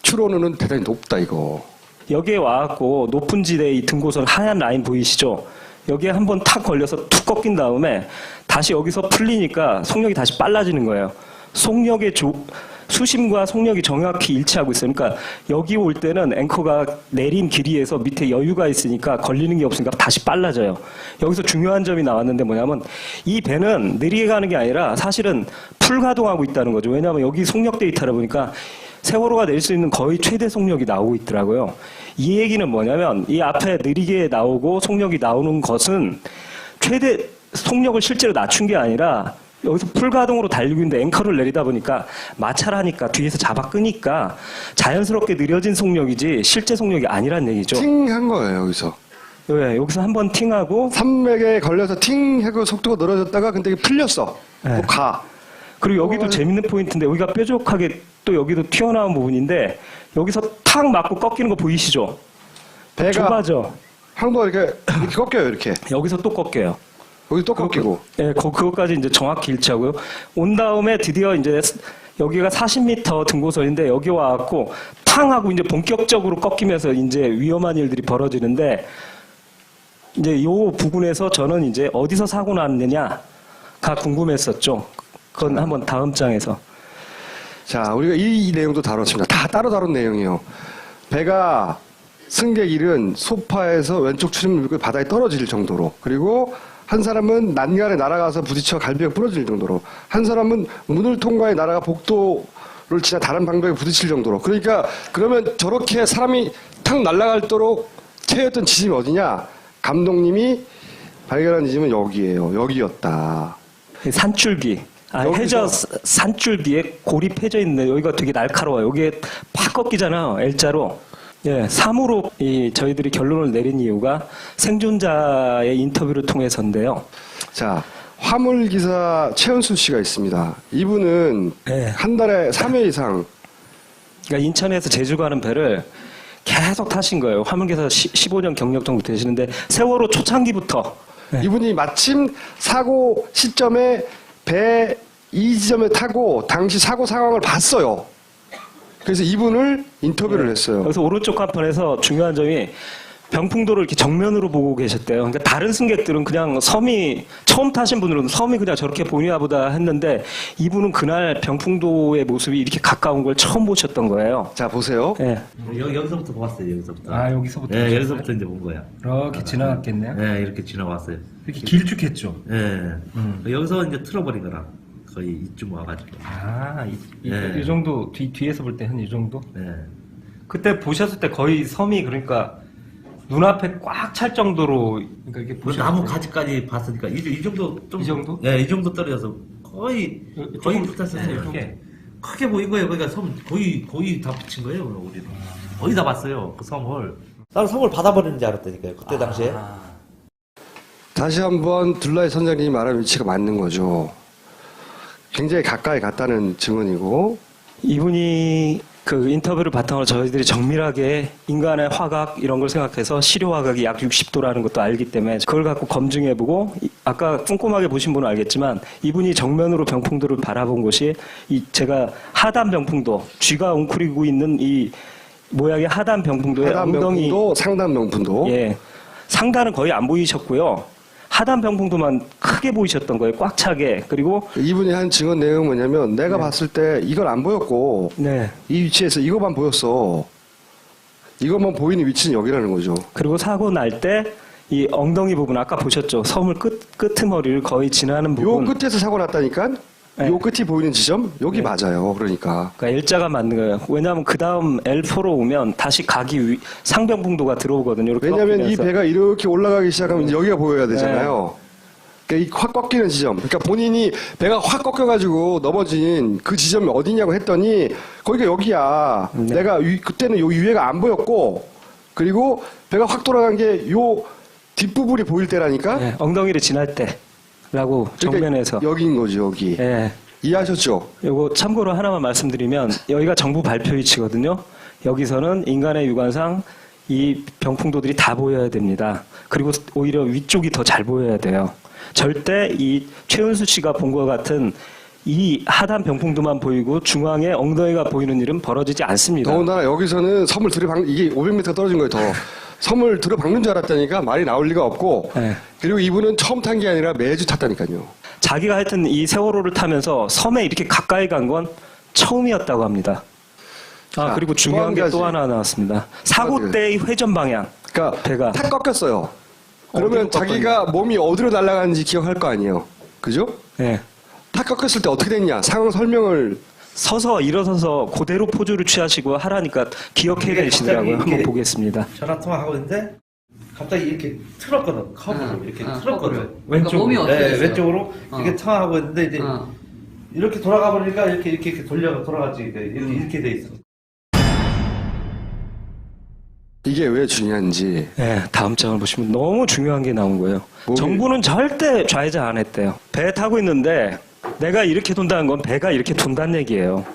추론은 대단히 높다 이거. 여기에 와갖고 높은 지대의 이 등고선 하얀 라인 보이시죠? 여기에 한번 탁 걸려서 툭 꺾인 다음에 다시 여기서 풀리니까 속력이 다시 빨라지는 거예요. 속력의 수심과 속력이 정확히 일치하고 있어요. 그러니까 여기 올 때는 앵커가 내린 길이에서 밑에 여유가 있으니까 걸리는 게 없으니까 다시 빨라져요. 여기서 중요한 점이 나왔는데 뭐냐면 이 배는 느리게 가는 게 아니라 사실은 풀가동하고 있다는 거죠. 왜냐하면 여기 속력 데이터를 보니까 세월호가 낼 수 있는 거의 최대 속력이 나오고 있더라고요. 이 얘기는 뭐냐면 이 앞에 느리게 나오고 속력이 나오는 것은 최대 속력을 실제로 낮춘 게 아니라 여기서 풀가동으로 달리고 있는데 앵커를 내리다 보니까 마찰하니까 뒤에서 잡아 끄니까 자연스럽게 느려진 속력이지 실제 속력이 아니란 얘기죠. 팅한 거예요 여기서. 네, 여기서 한번 팅하고 산맥에 걸려서 팅하고 속도가 늘어졌다가 근데 이게 풀렸어. 네. 가. 그리고 여기도 재밌는 포인트인데 여기가 뾰족하게 또 여기도 튀어나온 부분인데 여기서 탁 맞고 꺾이는 거 보이시죠? 배가 좁아져. 항도가 이렇게 꺾여요 이렇게. 여기서 또 꺾여요. 여기 또 꺾이고. 네, 그것까지 이제 정확히 일치하고요. 온 다음에 드디어 이제 여기가 40m 등고선인데 여기 와갖고 탕 하고 이제 본격적으로 꺾이면서 이제 위험한 일들이 벌어지는데 이제 요 부분에서 저는 이제 어디서 사고 났느냐가 궁금했었죠. 그건 한번 다음 장에서. 자, 우리가 이 내용도 다뤘습니다. 다 따로 다룬 내용이에요. 배가 승객 1은 소파에서 왼쪽 출입문 밀고 바다에 떨어질 정도로, 그리고 한 사람은 난간에 날아가서 부딪혀 갈비가 부러질 정도로, 한 사람은 문을 통과해 날아가 복도를 지나 다른 방벽에 부딪힐 정도로. 그러니까 그러면 저렇게 사람이 탁 날아갈도록 채였던 지점이 어디냐? 감독님이 발견한 지점은 여기예요. 여기였다. 산줄기. 해저 산줄기에 고립해져 있는데 여기가 되게 날카로워요. 여기에 팍 꺾이잖아요. L자로. 예, 3으로 저희들이 결론을 내린 이유가 생존자의 인터뷰를 통해서인데요. 자, 화물기사 최은수 씨가 있습니다. 이분은 네. 한 달에 3회 이상. 그러니까 인천에서 제주 가는 배를 계속 타신 거예요. 화물기사 15년 경력 정도 되시는데 세월호 초창기부터. 네. 이분이 마침 사고 시점에 배 이 지점에 타고 당시 사고 상황을 봤어요. 그래서 이분을 인터뷰를 했어요. 그래서 오른쪽 한편에서 중요한 점이 병풍도를 이렇게 정면으로 보고 계셨대요. 그러니까 다른 승객들은 그냥 섬이 처음 타신 분들은 섬이 그냥 저렇게 보이나 보다 했는데 이분은 그날 병풍도의 모습이 이렇게 가까운 걸 처음 보셨던 거예요. 자, 보세요. 네. 여기서부터 보았어요. 여기서부터. 아, 여기서부터. 네, 여기서부터 이제 본 거야. 이렇게 지나갔겠네요. 네, 이렇게 지나왔어요. 이렇게 길쭉했죠. 네. 여기서 이제 틀어버린 거라 거의 이쯤 와가지고. 아, 네. 이 정도 뒤에서 볼 때 한 이 정도? 네. 그때 보셨을 때 거의 섬이 그러니까 눈앞에 꽉 찰 정도로 그러니까 이렇게 그 나무 가지까지 봤으니까 이 정도 좀. 이 정도? 네, 이 정도 떨어져서 거의 붙었어요. 네, 이렇게 크게 보인 거예요. 그러니까 섬 거의 다 붙인 거예요. 우리는 거의 다 봤어요. 그 섬을. 나는 섬을 받아버리는 줄 알았다니까요. 그때 당시에. 다시 한번 둘라이 선장님이 말한 위치가 맞는 거죠. 굉장히 가까이 갔다는 증언이고. 이분이 그 인터뷰를 바탕으로 저희들이 정밀하게 인간의 화각 이런 걸 생각해서 시료 화각이 약 60도라는 것도 알기 때문에 그걸 갖고 검증해보고 아까 꼼꼼하게 보신 분은 알겠지만 이분이 정면으로 병풍도를 바라본 곳이 제가 하단 병풍도 쥐가 웅크리고 있는 이 모양의 하단 병풍도의 하단 엉덩이 병풍도, 상단 병풍도. 예, 상단은 거의 안 보이셨고요. 하단 병풍도만 크게 보이셨던 거예요. 꽉 차게. 그리고 이분이 한 증언 내용은 뭐냐면 내가 봤을 때 이건 안 보였고 이 위치에서 이것만 보였어. 이것만 보이는 위치는 여기라는 거죠. 그리고 사고 날 때 이 엉덩이 부분 아까 보셨죠? 섬을 끄트머리를 거의 지나는 부분. 요 끝에서 사고 났다니까? 요 끝이 보이는 지점? 여기 맞아요. 그러니까 L자가 맞는 거예요. 왜냐하면 그 다음 L4로 오면 다시 각이 상병풍도가 들어오거든요. 이렇게 왜냐하면 이 꺾이면서. 배가 이렇게 올라가기 시작하면 여기가 보여야 되잖아요. 그러니까 이 확 꺾이는 지점. 그러니까 본인이 배가 확 꺾여가지고 넘어진 그 지점이 어디냐고 했더니 거기가 여기야. 내가 그때는 요 위에가 안 보였고 그리고 배가 확 돌아간 게 요 뒷부분이 보일 때라니까. 네, 엉덩이를 지날 때라고 정면에서. 그러니까 여기인 거죠, 여기. 네. 이해하셨죠? 요거 참고로 하나만 말씀드리면 여기가 정부 발표 위치거든요. 여기서는 인간의 육안상 이 병풍도들이 다 보여야 됩니다. 그리고 오히려 위쪽이 더 잘 보여야 돼요. 절대 이 최은수 씨가 본 것 같은 이 하단 병풍도만 보이고 중앙에 엉덩이가 보이는 일은 벌어지지 않습니다. 더군다나 여기서는 섬을 들이박는 이게 500m 떨어진 거예요. 더 섬을 들어박는 줄 알았다니까 말이 나올 리가 없고 그리고 이분은 처음 탄 게 아니라 매주 탔다니까요. 자기가 하여튼 이 세월호를 타면서 섬에 이렇게 가까이 간 건 처음이었다고 합니다. 아, 그리고 중요한 게 또 하나 나왔습니다. 사고 때의 회전 방향. 그러니까 배가 탁 꺾였어요. 그러면 자기가 몸이 어디로 날아가는지 기억할 거 아니에요. 그죠? 네. 탁 꺾였을 때 어떻게 됐냐? 상황 설명을 서서 일어서서 그대로 포즈를 취하시고 하라니까 기억해 내시더라고요. 한번 보겠습니다. 전화 통화하고 있는데 갑자기 이렇게 틀었거든. 커브로 이렇게 틀었거든. 왼쪽으로. 그러니까 네, 왼쪽으로 이렇게 통화하고 있는데 이제 이렇게 돌아가 보니까 이렇게 돌아갔지. 이렇게 돼 있어. 이게 왜 중요한지. 네, 다음 장을 보시면 너무 중요한 게 나온 거예요. 정부는 절대 좌회전 안 했대요. 배 타고 있는데 내가 이렇게 돈다는 건 배가 이렇게 돈다는 얘기예요.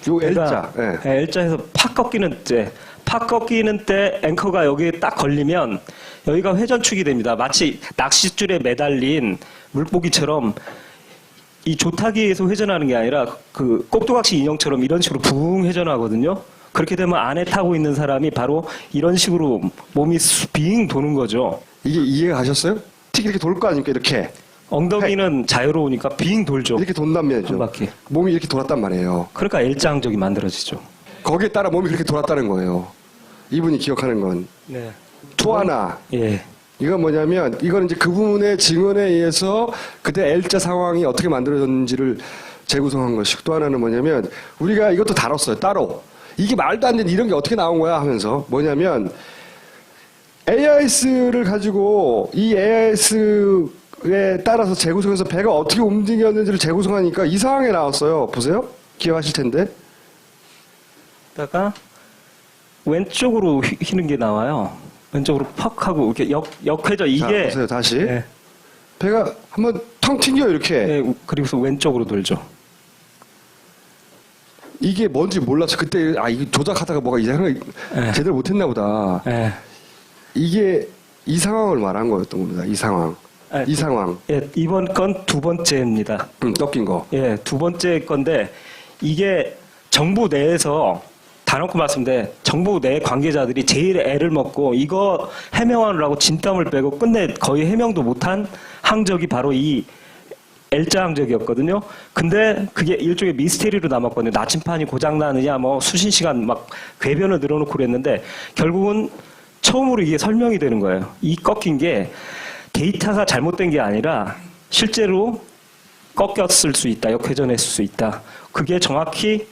요 L자. 네, L자에서 팍 꺾이는 때 앵커가 여기에 딱 걸리면 여기가 회전축이 됩니다. 마치 낚싯줄에 매달린 물고기처럼 이 조타기에서 회전하는 게 아니라 그 꼭두각시 인형처럼 이런 식으로 붕 회전하거든요. 그렇게 되면 안에 타고 있는 사람이 바로 이런 식으로 몸이 빙 도는 거죠. 이게 이해가 가셨어요? 틱 이렇게 돌 거 아닙니까? 이렇게. 엉덩이는 자유로우니까 빙 돌죠. 이렇게 돈단 말이죠. 한 바퀴. 몸이 이렇게 돌았단 말이에요. 그러니까 L자항적이 만들어지죠. 거기에 따라 몸이 그렇게 돌았다는 거예요. 이분이 기억하는 건. 네. 또 하나. 예. 이건 뭐냐면 이건 이제 그분의 증언에 의해서 그때 L자 상황이 어떻게 만들어졌는지를 재구성한 것이고 또 하나는 뭐냐면 우리가 이것도 다뤘어요. 따로. 이게 말도 안 되는 이런 게 어떻게 나온 거야 하면서 뭐냐면 AIS를 가지고 이 AIS에 따라서 재구성해서 배가 어떻게 움직였는지를 재구성하니까 이 상황에 나왔어요. 보세요. 기억하실 텐데. 다가 왼쪽으로 휘는 게 나와요. 왼쪽으로 퍽 하고 이렇게 역회전 이게. 자, 보세요. 다시. 네. 배가 한번 텅 튕겨요. 이렇게. 네, 그리고서 왼쪽으로 돌죠. 이게 뭔지 몰라서 그때 이거 조작하다가 뭐가 이상하게 제대로 못했나 보다. 이게 이 상황을 말한 거였던 겁니다. 이 상황. 이 상황. 예, 이번 건 두 번째입니다. 꺾인 거. 예, 두 번째 건데 이게 정부 내에서 가놓고 말씀인데 정부 내 관계자들이 제일 애를 먹고 이거 해명하느라고 진땀을 빼고 끝내 거의 해명도 못한 항적이 바로 이 L자 항적이었거든요. 근데 그게 일종의 미스테리로 남았거든요. 나침판이 고장나느냐 뭐 수신 시간 막 궤변을 늘어놓고 그랬는데 결국은 처음으로 이게 설명이 되는 거예요. 이 꺾인 게 데이터가 잘못된 게 아니라 실제로 꺾였을 수 있다. 역회전했을 수 있다. 그게 정확히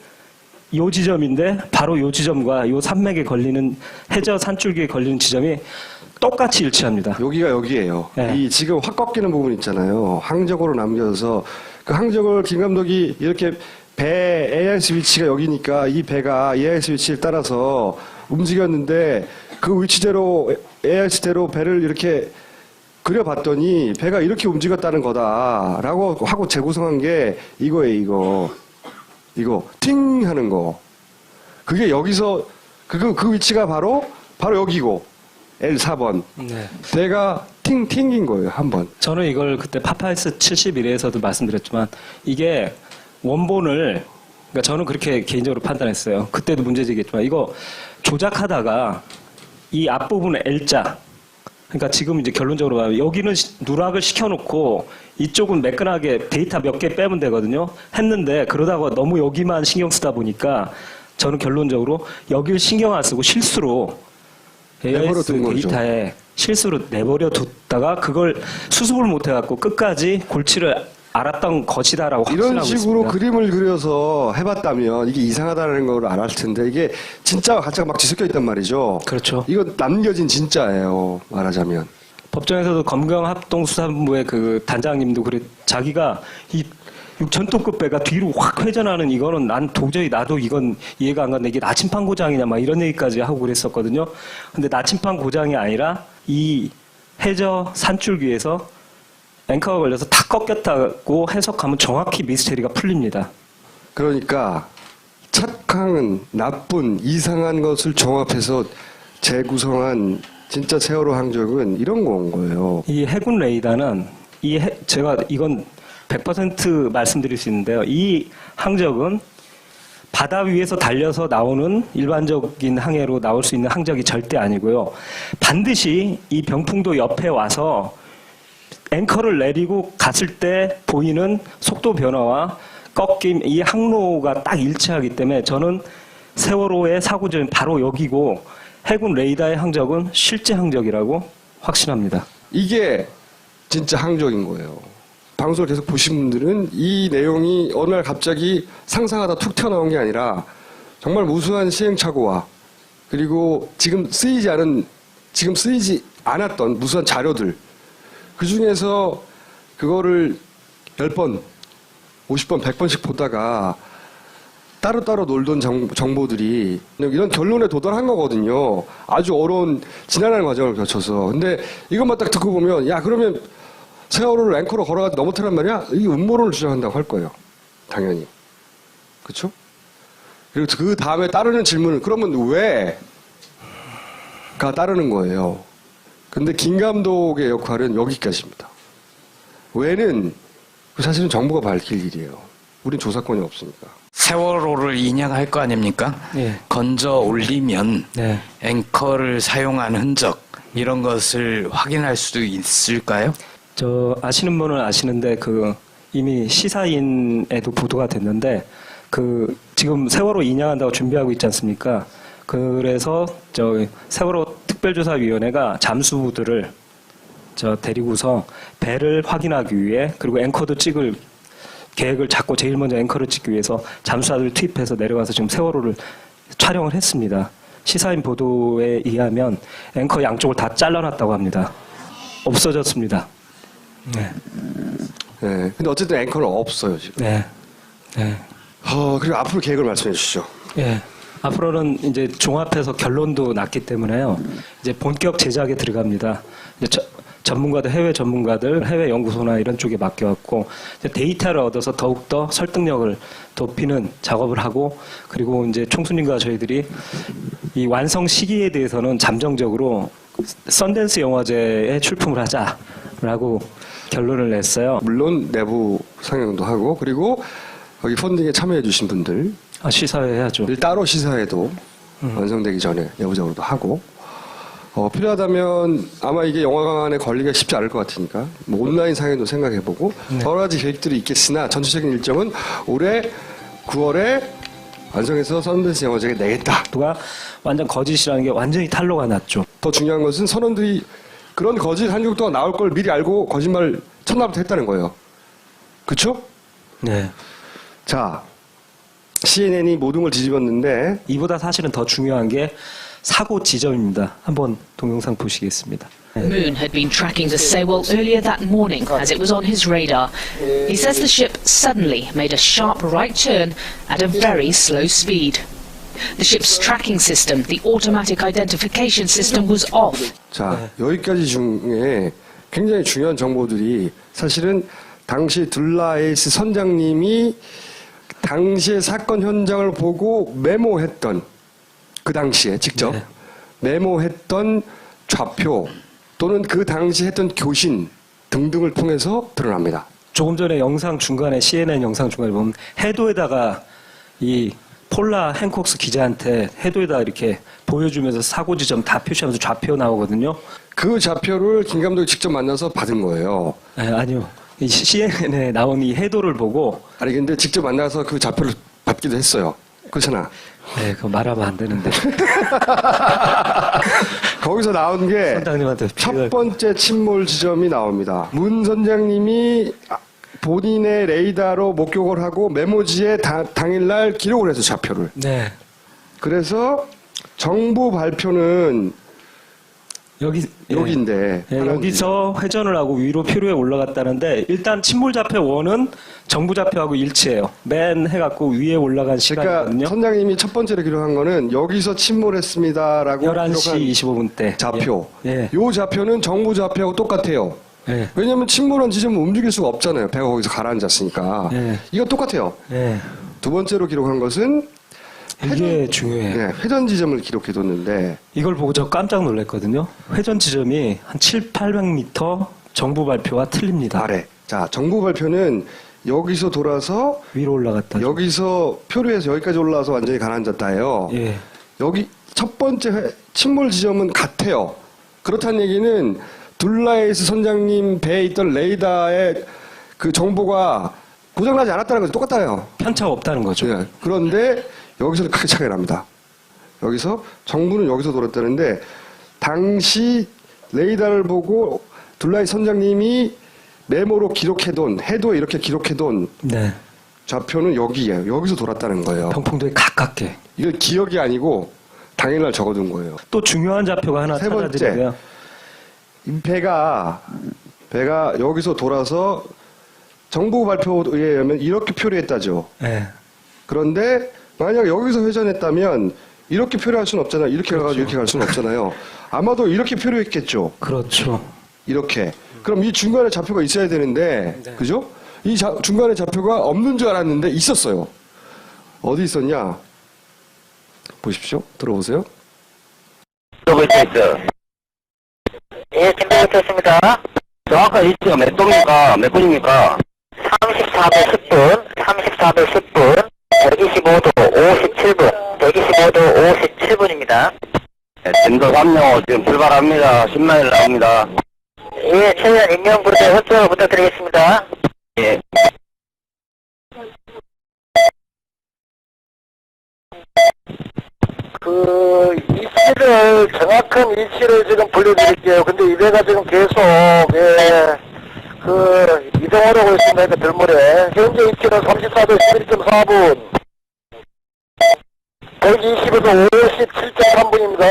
요 지점인데 바로 요 지점과 요 산맥에 걸리는 해저 산줄기에 걸리는 지점이 똑같이 일치합니다. 여기가 여기예요. 네. 이 지금 확 꺾이는 부분 있잖아요. 항적으로 남겨서 그 항적을 김 감독이 이렇게 배 AIS 위치가 여기니까 이 배가 AIS 위치를 따라서 움직였는데 그 위치대로 AIS대로 배를 이렇게 그려봤더니 배가 이렇게 움직였다는 거다라고 하고 재구성한 게 이거예요. 이거 팅 하는 거. 그게 여기서 그 위치가 바로 여기고 L4번. 네. 배가 튕긴 거예요, 한 번. 저는 이걸 그때 파파이스 71회에서도 말씀드렸지만 이게 원본을 그러니까 저는 그렇게 개인적으로 판단했어요. 그때도 문제제기했지만 이거 조작하다가 이 앞부분에 L자 그러니까 지금 이제 결론적으로 말하면 여기는 누락을 시켜놓고 이쪽은 매끈하게 데이터 몇 개 빼면 되거든요. 했는데 그러다가 너무 여기만 신경 쓰다 보니까 저는 결론적으로 여기를 신경 안 쓰고 실수로 AIS 데이터에 실수로 내버려 뒀다가 그걸 수습을 못 해갖고 끝까지 골치를 알았던 것이다라고 확신하고 이런 있습니다. 식으로 그림을 그려서 해봤다면 이게 이상하다는 걸 알았을 텐데 이게 진짜와 가짜가 막 뒤섞여 있단 말이죠. 그렇죠. 이거 남겨진 진짜예요. 말하자면. 법정에서도 검경합동수사본부의 그 단장님도 그래 자기가 이 6,000톤급 배가 뒤로 확 회전하는 이거는 난 도저히 나도 이건 이해가 안 가는데 이게 나침판 고장이냐 막 이런 얘기까지 하고 그랬었거든요. 근데 나침판 고장이 아니라 이 해저 산줄기에서 앵커가 걸려서 다 꺾였다고 해석하면 정확히 미스테리가 풀립니다. 그러니까 착한, 나쁜, 이상한 것을 종합해서 재구성한 진짜 세월호 항적은 이런 건 거예요. 이 해군 레이더는 제가 이건 100% 말씀드릴 수 있는데요. 이 항적은 바다 위에서 달려서 나오는 일반적인 항해로 나올 수 있는 항적이 절대 아니고요. 반드시 이 병풍도 옆에 와서 앵커를 내리고 갔을 때 보이는 속도 변화와 꺾임, 이 항로가 딱 일치하기 때문에 저는 세월호의 사고점이 바로 여기고 해군 레이더의 항적은 실제 항적이라고 확신합니다. 이게 진짜 항적인 거예요. 방송을 계속 보신 분들은 이 내용이 어느 날 갑자기 상상하다 툭 튀어나온 게 아니라 정말 무수한 시행착오와 그리고 지금 쓰이지 않았던 무수한 자료들 그 중에서 그거를 10번, 50번, 100번씩 보다가 따로따로 놀던 정보들이 이런 결론에 도달한 거거든요. 아주 어려운 지난한 과정을 거쳐서. 근데 이것만 딱 듣고 보면 야 그러면 세월호를 앵커로 걸어가지고 넘어뜨란 말이야? 이게 음모론을 주장한다고 할 거예요. 당연히. 그렇죠? 그리고 그 다음에 따르는 질문은 그러면 왜가 따르는 거예요. 근데 김 감독의 역할은 여기까지입니다. 왜는 사실은 정부가 밝힐 일이에요. 우린 조사권이 없으니까. 세월호를 인양할 거 아닙니까? 네. 건져 올리면 네. 앵커를 사용한 흔적 이런 것을 확인할 수도 있을까요? 저 아시는 분은 아시는데 그 이미 시사인에도 보도가 됐는데 그 지금 세월호 인양한다고 준비하고 있지 않습니까? 그래서 저 세월호 특별조사위원회가 잠수부들을 데리고서 배를 확인하기 위해 그리고 앵커도 찍을 계획을 잡고 제일 먼저 앵커를 찍기 위해서 잠수사들을 투입해서 내려가서 지금 세월호를 촬영을 했습니다. 시사인 보도에 의하면 앵커 양쪽을 다 잘라놨다고 합니다. 없어졌습니다. 네. 네. 근데 어쨌든 앵커는 없어요 지금. 네. 네. 그리고 앞으로 계획을 말씀해 주시죠. 예. 앞으로는 이제 종합해서 결론도 났기 때문에요. 이제 본격 제작에 들어갑니다. 이제 전문가들, 해외 전문가들, 해외 연구소나 이런 쪽에 맡겨왔고 데이터를 얻어서 더욱더 설득력을 높이는 작업을 하고 그리고 이제 총수님과 저희들이 이 완성 시기에 대해서는 잠정적으로 썬댄스 영화제에 출품을 하자라고 결론을 냈어요. 물론 내부 상영도 하고 그리고 거기 펀딩에 참여해 주신 분들 시사회 해야죠. 따로 시사회도 완성되기 전에 내부적으로도 하고 필요하다면 아마 이게 영화관에 걸리기가 쉽지 않을 것 같으니까 뭐 온라인 상에도 생각해보고 여러 가지 계획들이 있겠으나 전체적인 일정은 올해 9월에 완성해서 썬댄스 영화제에 내겠다. 누가 완전 거짓이라는 게 완전히 탄로가 났죠. 더 중요한 것은 선원들이 그런 거짓 한국 동안 나올 걸 미리 알고 거짓말 첫날부터 했다는 거예요. 그렇죠? 네. 자, CNN이 모든 걸 뒤집었는데 이보다 사실은 더 중요한 게 사고 지점입니다. 한번 동영상 보시겠습니다. Moon had been tracking the Sewol earlier that morning as it was on his radar. He says the ship suddenly made a sharp right turn at a very slow speed. The ship's tracking system, the automatic identification system, was off. 자, 여기까지 중에 굉장히 중요한 정보들이 사실은 당시 둘라에이스 선장님이 당시의 사건 현장을 보고 메모했던 그 당시에 직접 메모했던 좌표 또는 그 당시 했던 교신 등등을 통해서 드러납니다. 조금 전에 영상 중간에 CNN 영상 중간에 보면 해도에다가 이 폴라 행콕스 기자한테 해도에다가 이렇게 보여주면서 사고 지점 다 표시하면서 좌표 나오거든요. 그 좌표를 김 감독이 직접 만나서 받은 거예요. 네, 아니요. 이 CNN에 나온 이 해도를 보고 아니 근데 직접 만나서 그 좌표를 받기도 했어요. 그렇잖아. 네, 그거 말하면 안 되는데. 거기서 나온 게 선장님한테 첫 번째 침몰 지점이 나옵니다. 문 선장님이 본인의 레이더로 목격을 하고 메모지에 당일날 기록을 해서 좌표를. 네. 그래서 정부 발표는 여기인데 여기서 회전을 하고 위로 표류에 올라갔다는데 일단 침몰 좌표 1은 정부 좌표하고 일치해요. 맨 해갖고 위에 올라간 시간이거든요. 그러니까 선장님이 첫 번째로 기록한 거는 여기서 침몰했습니다라고 11시 25분 때 좌표. 예. 요 좌표는 정부 좌표하고 똑같아요. 예. 왜냐하면 침몰한 지점은 움직일 수가 없잖아요. 배가 거기서 가라앉았으니까. 예. 이거 똑같아요. 예. 두 번째로 기록한 것은 이게 중요해요. 네, 회전 지점을 기록해뒀는데 이걸 보고 저 깜짝 놀랐거든요. 회전 지점이 한 700~800m 정부 발표와 틀립니다. 아래. 자, 정부 발표는 여기서 돌아서 위로 올라갔다. 여기서 표류해서 여기까지 올라와서 완전히 가라앉았다예요. 예. 여기 첫 번째 침몰 지점은 같아요. 그렇다는 얘기는 둘라에이스 선장님 배에 있던 레이더의 그 정보가 고장나지 않았다는 거죠. 똑같아요. 편차가 없다는 거죠. 네. 그런데 여기서는 크게 차이가 납니다. 여기서 정부는 여기서 돌았다는데 당시 레이더를 보고 둘라에이스 선장님이 메모로 기록해둔 해도에 이렇게 기록해둔 네. 좌표는 여기예요. 여기서 돌았다는 거예요. 병풍도에 가깝게. 이거 기억이 아니고 당일날 적어둔 거예요. 또 중요한 좌표가 하나 세 번째. 찾아드리고요. 배가 여기서 돌아서 정부 발표에 의하면 이렇게 표류했다죠. 네. 그런데 만약 여기서 회전했다면 이렇게 표류할 수는 없잖아요. 이렇게 가가지고 이렇게 갈 수는 없잖아요. 아마도 이렇게 표류했겠죠. 그렇죠. 이렇게. 그럼 이 중간에 좌표가 있어야 되는데, 그죠? 이 중간에 좌표가 없는 줄 알았는데 있었어요. 어디 있었냐? 보십시오. 들어보세요. 예, 준비됐습니다. 정확한 위치가 몇 동입니까? 몇 분입니까? 34도 10분, 34도 10분, 125도 57분, 125도 57분입니다. 네, 진도 3호 지금 출발합니다. 10마일 나옵니다. 예, 최대한 인명부대 협조를 부탁드리겠습니다. 예. 위치를, 정확한 위치를 지금 불러드릴게요. 근데 이 배가 지금 계속, 이동하려고 있습니다. 들물에. 현재 위치는 34도 11.4분. 125도 57.3분입니다.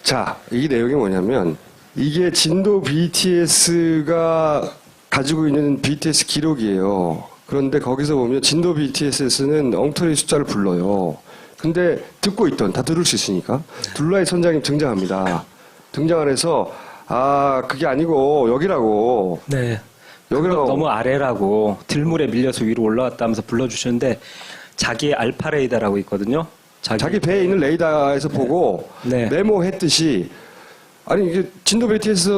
자, 이 내용이 뭐냐면 이게 진도 BTS가 가지고 있는 BTS 기록이에요. 그런데 거기서 보면 진도 BTS는 엉터리 숫자를 불러요. 근데 듣고 있던 다 들을 수 있으니까 둘라의 선장님 등장합니다. 등장을 해서 그게 아니고 여기라고. 네. 여기라고. 너무 아래라고 들물에 밀려서 위로 올라왔다 하면서 불러주셨는데 자기의 알파 레이더라고 있거든요. 자기 배에 있는 레이더에서 보고 메모했듯이 아니 이게 진도 BTS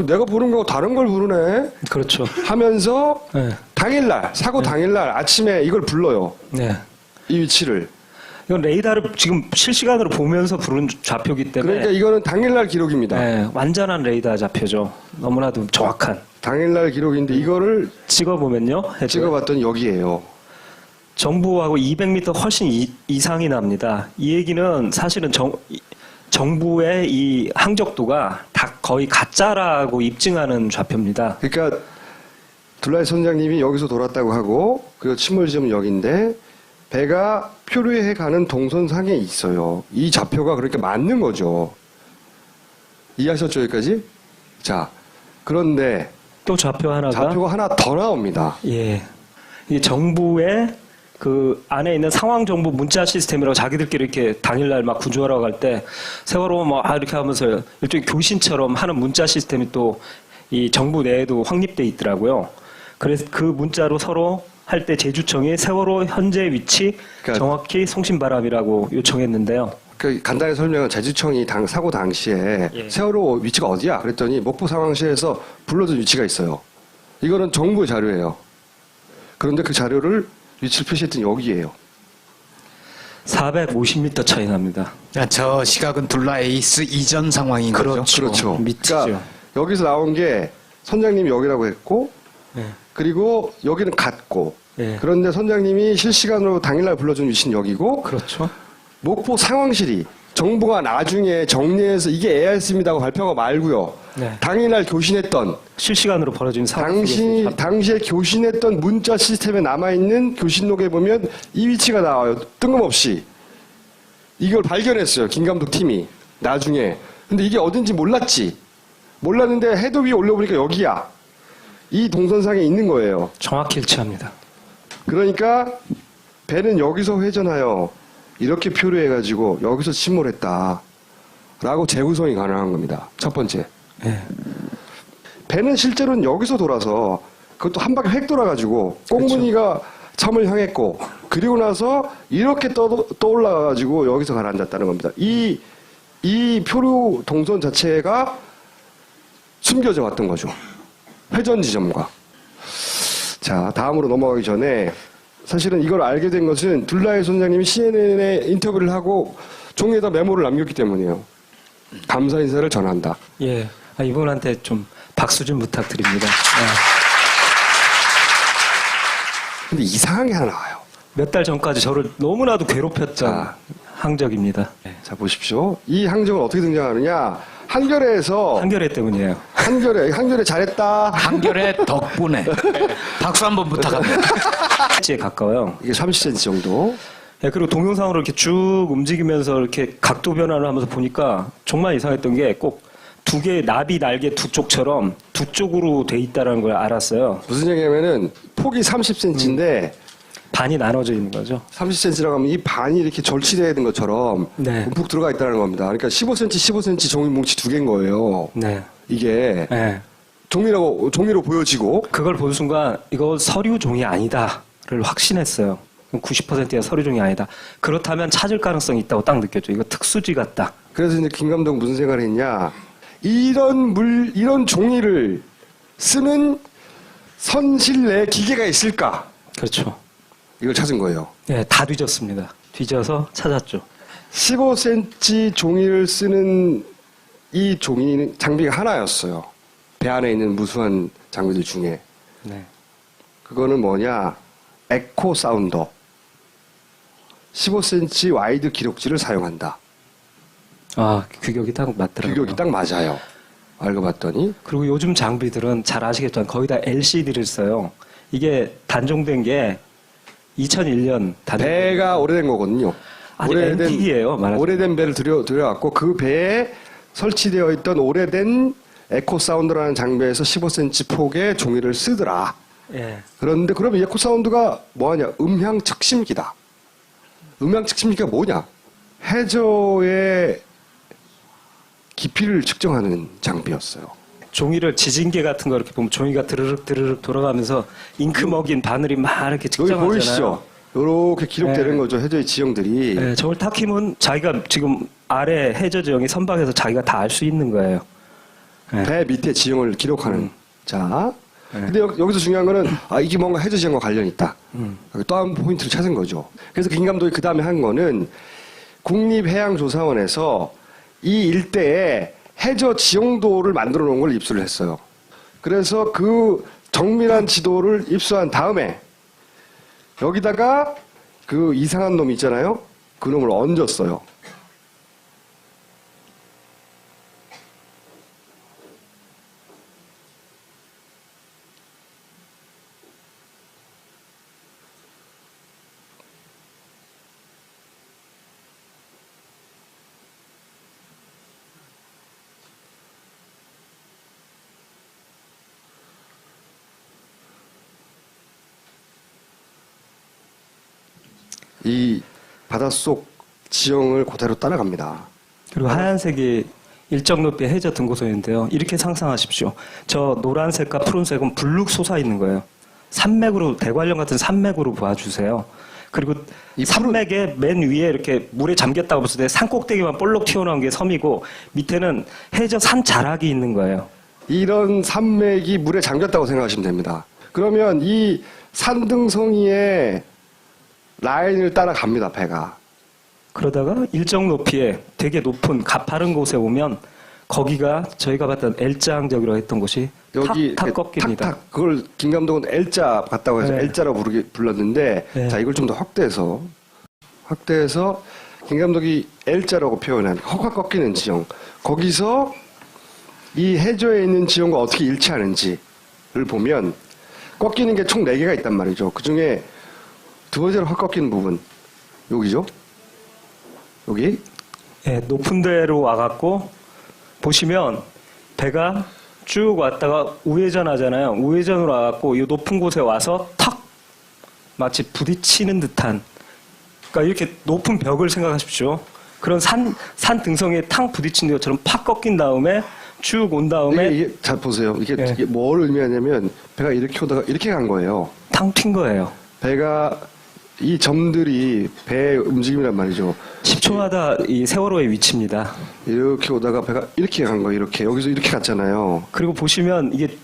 내가 부른 거하고 다른 걸 부르네. 그렇죠. 하면서 당일날 사고 당일날 아침에 이걸 불러요. 네. 이 위치를. 이건 레이더를 지금 실시간으로 보면서 부른 좌표기 때문에. 그러니까 이거는 당일날 기록입니다. 네, 완전한 레이더 좌표죠. 너무나도 정확한. 당일날 기록인데 이거를 찍어보면요. 찍어봤더니 여기에요. 정부하고 200m 훨씬 이상이 납니다. 이 얘기는 사실은 정부의 이 항적도가 다 거의 가짜라고 입증하는 좌표입니다. 그러니까 둘라이 선장님이 여기서 돌았다고 하고 그리고 침몰 지점은 여기인데 배가 표류해 가는 동선상에 있어요. 이 좌표가 그렇게 맞는 거죠. 이해하셨죠, 여기까지? 자, 그런데 또 좌표가 하나 더 나옵니다. 예, 이 정부의 그 안에 있는 상황 정보 문자 시스템이라고 자기들끼리 이렇게 당일날 막 구조하러 갈 때 세월호 뭐 이렇게 하면서 일종의 교신처럼 하는 문자 시스템이 또 이 정부 내에도 확립돼 있더라고요. 그래서 그 문자로 서로 할 때 제주청이 세월호 현재 위치 정확히 송신바람이라고 요청했는데요. 그 간단히 설명은 제주청이 사고 당시에 세월호 위치가 어디야? 그랬더니 목포 상황실에서 불러준 위치가 있어요. 이거는 정부의 자료예요. 그런데 그 자료를 위치를 표시했더니 여기에요. 450m 차이 납니다. 저 시각은 둘라에이스 이전 상황인 거죠? 그렇죠. 미치죠. 그러니까 여기서 나온 게 선장님이 여기라고 했고 그리고 여기는 같고 그런데 선장님이 실시간으로 당일날 불러준 위치는 여기고 그렇죠. 목포 상황실이 정부가 나중에 정리해서 이게 ARC입니다고 발표하고 말고요. 당일날 교신했던 실시간으로 벌어진 당시에 교신했던 문자 시스템에 남아있는 교신록에 보면 이 위치가 나와요. 뜬금없이. 이걸 발견했어요. 김 감독 팀이. 나중에. 근데 이게 어딘지 몰랐지. 몰랐는데 해도 위에 올려보니까 여기야. 이 동선상에 있는 거예요. 정확히 일치합니다. 그러니까 배는 여기서 회전하여 이렇게 표류해가지고 여기서 침몰했다. 라고 재구성이 가능한 겁니다. 첫 번째. 배는 실제로는 여기서 돌아서 그것도 한 바퀴 획 돌아가지고 꽁무니가 섬을 향했고 그리고 나서 이렇게 떠올라가지고 여기서 가라앉았다는 겁니다. 이 표류 동선 자체가 숨겨져 왔던 거죠. 회전 지점과. 자, 다음으로 넘어가기 전에 사실은 이걸 알게 된 것은 둘라이 선장님이 CNN에 인터뷰를 하고 종이에다 메모를 남겼기 때문이에요. 감사 인사를 전한다. 예, 이분한테 좀 박수 좀 부탁드립니다. 근데 이상한 게 하나 나와요. 몇 달 전까지 저를 너무나도 괴롭혔던 항적입니다. 자, 보십시오. 이 항적은 어떻게 등장하느냐. 한겨레에서. 한겨레 때문이에요. 한겨레 잘했다. 한겨레 덕분에. 박수 한번 부탁합니다. 에 가까워요. 이게 30cm 정도. 예, 그리고 동영상으로 이렇게 쭉 움직이면서 이렇게 각도 변화를 하면서 보니까 정말 이상했던 게 꼭 두 개의 나비 날개 두 쪽처럼 두 쪽으로 돼 있다는 걸 알았어요. 무슨 얘기냐면은 폭이 30cm인데 반이 나눠져 있는 거죠. 30cm라고 하면 이 반이 이렇게 절치되어 있는 것처럼 움푹 들어가 있다는 겁니다. 그러니까 15cm, 15cm 종이 뭉치 두 개인 거예요. 이게 종이로 보여지고 그걸 본 순간 이거 서류 종이 아니다를 확신했어요. 90%가 서류 종이 아니다. 그렇다면 찾을 가능성이 있다고 딱 느꼈죠. 이거 특수지 같다. 그래서 이제 김 감독 무슨 생각을 했냐? 이런 종이를 쓰는 선실 내 기계가 있을까? 그렇죠. 이걸 찾은 거예요. 네, 다 뒤졌습니다. 뒤져서 찾았죠. 15cm 종이를 쓰는 이 장비가 하나였어요. 배 안에 있는 무수한 장비들 중에. 그거는 뭐냐? 에코 사운더. 15cm 와이드 기록지를 사용한다. 규격이 딱 맞더라고요. 규격이 딱 맞아요. 알고 봤더니. 그리고 요즘 장비들은 잘 아시겠지만 거의 다 LCD를 써요. 이게 단종된 게 2001년 배가 오래된 거거든요. 앤틱이에요. 오래된 배를 들여왔고 그 배에 설치되어 있던 오래된 에코 사운드라는 장비에서 15cm 폭의 종이를 쓰더라. 그런데 그러면 에코 사운드가 뭐하냐? 음향 측심기다. 음향 측심기가 뭐냐? 해저의 깊이를 측정하는 장비였어요. 종이를 지진계 같은 거 이렇게 보면 종이가 드르륵 돌아가면서 잉크 먹인 바늘이 막 이렇게 측정하잖아요. 여기 보이시죠? 이렇게 기록되는 거죠. 해저의 지형들이. 저걸 탁 키면 자기가 지금 아래 해저 지형이 선박에서 자기가 다 알 수 있는 거예요. 배 밑에 지형을 기록하는. 자, 근데 여기서 중요한 거는 이게 뭔가 해저 지형과 관련이 있다. 또 한 포인트를 찾은 거죠. 그래서 김 감독이 그 다음에 한 거는 국립해양조사원에서 이 일대에 해저 지형도를 만들어 놓은 걸 입수를 했어요. 그래서 그 정밀한 지도를 입수한 다음에 여기다가 그 이상한 놈 있잖아요. 그 놈을 얹었어요. 이 바닷속 지형을 그대로 따라갑니다. 그리고 하얀색이 일정 높이의 해저 등고선인데요. 이렇게 상상하십시오. 저 노란색과 푸른색은 불룩 솟아있는 거예요. 산맥으로, 대관령 같은 산맥으로 봐주세요. 그리고 이 산맥의 맨 위에 이렇게 물에 잠겼다고 봤을 때 산꼭대기만 볼록 튀어나온 게 섬이고 밑에는 해저 산 자락이 있는 거예요. 이런 산맥이 물에 잠겼다고 생각하시면 됩니다. 그러면 이 산등성이의 라인을 따라갑니다, 배가. 그러다가 일정 높이에 되게 높은 가파른 곳에 오면 거기가 저희가 봤던 L자항적이라고 했던 곳이 여기 탁 꺾입니다. 탁탁 그걸 김 감독은 L자 같다고 해서 네. L자라고 불렀는데 네. 자 이걸 좀 더 확대해서 김 감독이 L자라고 표현한 헉헉 꺾이는 지형 거기서 이 해저에 있는 지형과 어떻게 일치하는지를 보면 꺾이는 게 총 4개가 있단 말이죠. 그중에 두 번째로 확 꺾이는 부분 여기죠. 여기 네, 높은 데로 와갖고 보시면 배가 쭉 왔다가 우회전하잖아요. 우회전으로 와갖고 이 높은 곳에 와서 탁 마치 부딪히는 듯한 그러니까 이렇게 높은 벽을 생각하십시오. 그런 산 등성이에 탕 부딪히는 것처럼 팍 꺾인 다음에 쭉 온 다음에 이게 잘 보세요. 이게 뭘 의미하냐면 배가 이렇게 오다가 이렇게 간 거예요. 탕 튄 거예요. 배가 이 점들이 배의 움직임이란 말이죠. 10초마다 이 세월호의 위치입니다. 이렇게 오다가 배가 이렇게 간 거예요. 이렇게 여기서 이렇게 갔잖아요. 그리고 보시면 이게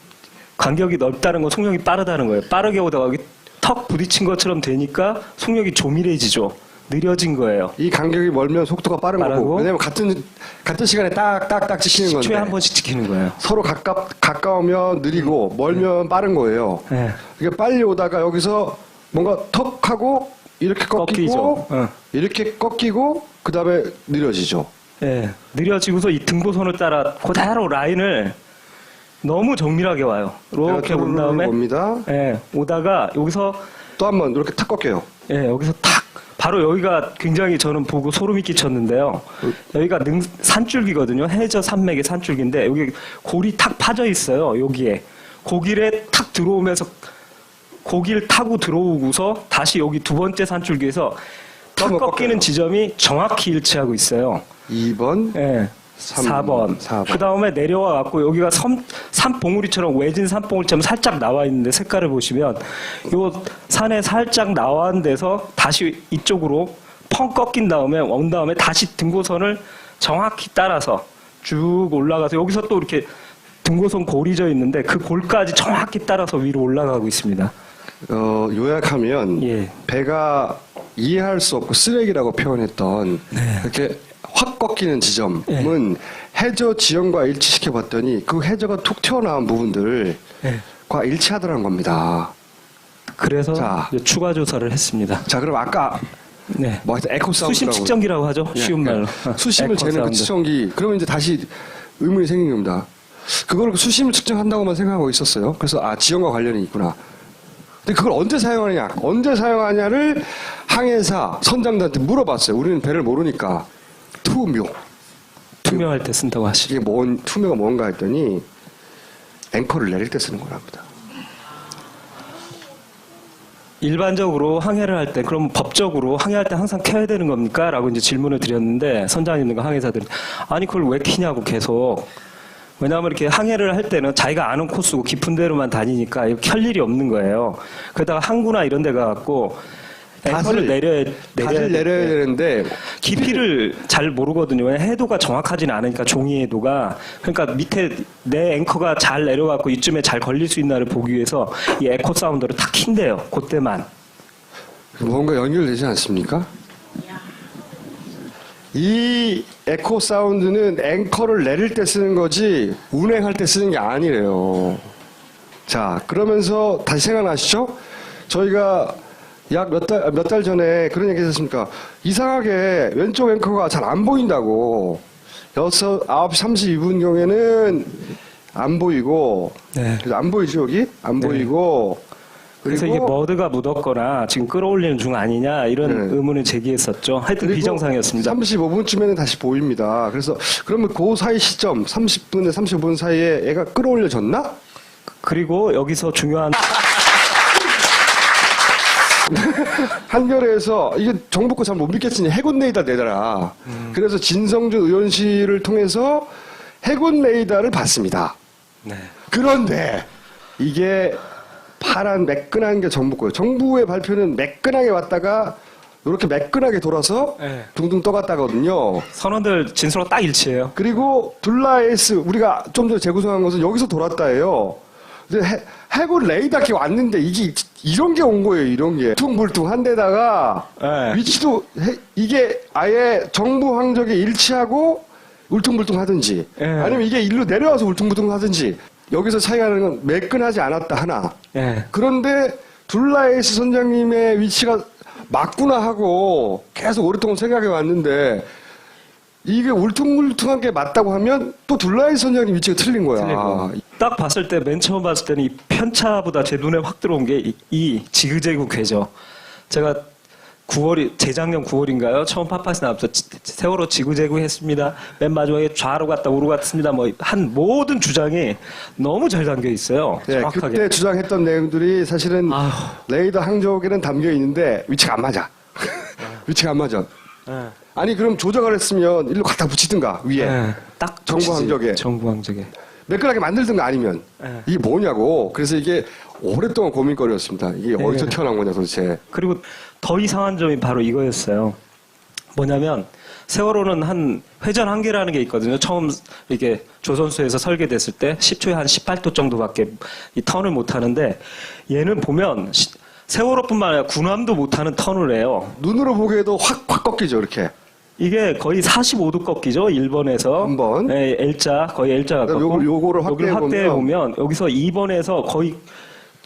간격이 넓다는 건 속력이 빠르다는 거예요. 빠르게 오다가 여기 턱 부딪힌 것처럼 되니까 속력이 조밀해지죠. 느려진 거예요. 이 간격이 멀면 속도가 빠른 거고. 왜냐면 같은 시간에 딱딱딱 찍히는 건데. 10초에 한 번씩 찍히는 거예요. 서로 가까우면 느리고 멀면 빠른 거예요. 네. 이게 빨리 오다가 여기서 뭔가 턱 하고 이렇게 꺾이고 이렇게 꺾이고 그 다음에 느려지죠. 네, 느려지고서 이 등보선을 따라 그대로 라인을 너무 정밀하게 와요. 이렇게 온 다음에 네, 오다가 여기서 또 한 번 이렇게 탁 꺾여요. 네, 여기서 탁 바로 여기가 굉장히 저는 보고 소름이 끼쳤는데요. 여기가 산줄기거든요. 해저 산맥의 산줄기인데 여기 골이 탁 파져 있어요. 여기에 고길에 탁 들어오면서 고기를 타고 들어오고서 다시 여기 두 번째 산줄기에서 탁 꺾이는 지점이 정확히 일치하고 있어요. 2번, 네, 4번. 그 다음에 내려와 갖고 여기가 산봉우리처럼 외진 산봉우리처럼 살짝 나와 있는데 색깔을 보시면 요 산에 살짝 나와 있는 데서 다시 이쪽으로 펑 꺾인 다음에 온 다음에 다시 등고선을 정확히 따라서 쭉 올라가서 여기서 또 이렇게 등고선 골이 져 있는데 그 골까지 정확히 따라서 위로 올라가고 있습니다. 요약하면 배가 이해할 수 없고 쓰레기라고 표현했던 이렇게 확 꺾이는 지점은 해저 지형과 일치시켜 봤더니 그 해저가 툭 튀어나온 부분들과 일치하더라는 겁니다. 그래서 추가 조사를 했습니다. 자, 그럼 아까 뭐 에코 사운드라고 수심 측정기라고 하죠. 쉬운 말로. 수심을 재는 그 측정기. 그러면 이제 다시 의문이 생긴 겁니다. 그걸 수심을 측정한다고만 생각하고 있었어요. 그래서 지형과 관련이 있구나. 근데 그걸 언제 사용하냐를 항해사 선장들한테 물어봤어요. 우리는 배를 모르니까. 투명할 때 쓴다고 하시죠. 이게 투명가 뭔가 했더니 앵커를 내릴 때 쓰는 거랍니다. 일반적으로 항해를 할 때 그럼 법적으로 항해할 때 항상 켜야 되는 겁니까? 라고 이제 질문을 드렸는데 선장님과 항해사들이 아니 그걸 왜 켜냐고 계속. 왜냐하면 이렇게 항해를 할 때는 자기가 아는 코스고 깊은 데로만 다니니까 켤 일이 없는 거예요. 그러다가 항구나 이런 데 가갖고 앵커를 내려야 되는데 깊이를 잘 모르거든요. 왜냐면 해도가 정확하진 않으니까 종이 해도가. 그러니까 밑에 내 앵커가 잘 내려갖고 이쯤에 잘 걸릴 수 있나를 보기 위해서 이 에코 사운드를 탁 킨대요. 그때만. 뭔가 연결되지 않습니까? 이 에코 사운드는 앵커를 내릴 때 쓰는 거지 운행할 때 쓰는 게 아니래요. 자, 그러면서 다시 생각나시죠? 저희가 약 몇 달 전에 그런 얘기 했었습니까? 이상하게 왼쪽 앵커가 잘 안 보인다고. 9시 32분경에는 안 보이고, 네. 안 보이죠, 여기? 안 네. 보이고. 그래서 이게 머드가 묻었거나 지금 끌어올리는 중 아니냐 이런 의문을 제기했었죠. 하여튼 비정상이었습니다. 35분쯤에는 다시 보입니다. 그래서 그러면 그 사이 시점 30분에 35분 사이에 애가 끌어올려졌나? 그리고 여기서 중요한 한겨레에서 이게 정부 거 잘 못 믿겠으니 해군 레이더 내더라. 그래서 진성준 의원실을 통해서 해군 레이더를 받습니다. 네. 그런데 이게 파란 매끈한 게 정부 거예요. 정부의 발표는 매끈하게 왔다가 이렇게 매끈하게 돌아서 네. 둥둥 떠갔다거든요. 선원들 진술과 딱 일치해요. 그리고 둘라에스 우리가 좀 전에 재구성한 것은 여기서 돌았다예요. 근데 해군 레이더가 왔는데 이게 이런 게 온 거예요. 이런 게 퉁불퉁한 데다가 네. 위치도 이게 아예 정부 항적에 일치하고 울퉁불퉁 하든지 네. 아니면 이게 일로 내려와서 울퉁불퉁 하든지 여기서 차이가 나는 건 매끈하지 않았다 하나. 네. 그런데 둘라에스 선장님의 위치가 맞구나 하고 계속 오랫동안 생각해 왔는데 이게 울퉁불퉁한 게 맞다고 하면 또 둘라에스 선장님 위치가 틀린 거야. 틀리고. 딱 봤을 때 맨 처음 봤을 때는 이 편차보다 제 눈에 확 들어온 게 이 지그재그 궤죠. 제가 재작년 9월인가요? 처음 팟팟에 나와서 세월호 지그재그 했습니다. 맨 마지막에 좌로 갔다 우로 갔습니다. 뭐 한 모든 주장이 너무 잘 담겨 있어요. 네, 정확하게. 그때 주장했던 내용들이 사실은 레이더 항적에는 담겨 있는데 위치가 안 맞아. 위치가 안 맞아. 네. 아니 그럼 조작을 했으면 일로 갖다 붙이든가 위에 네, 딱 정부 붙이지. 항적에 정부 항적에. 매끈하게 만들든가 아니면 네. 이게 뭐냐고. 그래서 이게 오랫동안 고민거리였습니다. 이게 네. 어디서 태어난 거냐 도대체. 그리고 더 이상한 점이 바로 이거였어요. 뭐냐면 세월호는 한 회전 한계라는 게 있거든요. 처음 이게 조선소에서 설계됐을 때 10초에 한 18도 정도밖에 이 턴을 못 하는데 얘는 보면 세월호뿐만 아니라 군함도 못 하는 턴을 해요. 눈으로 보기에도 확 꺾이죠, 이렇게. 이게 거의 45도 꺾이죠. 1번에서 한 번. 네, L자 거의 L자가 꺾고 요거를 확대해 보면 여기서 2번에서 거의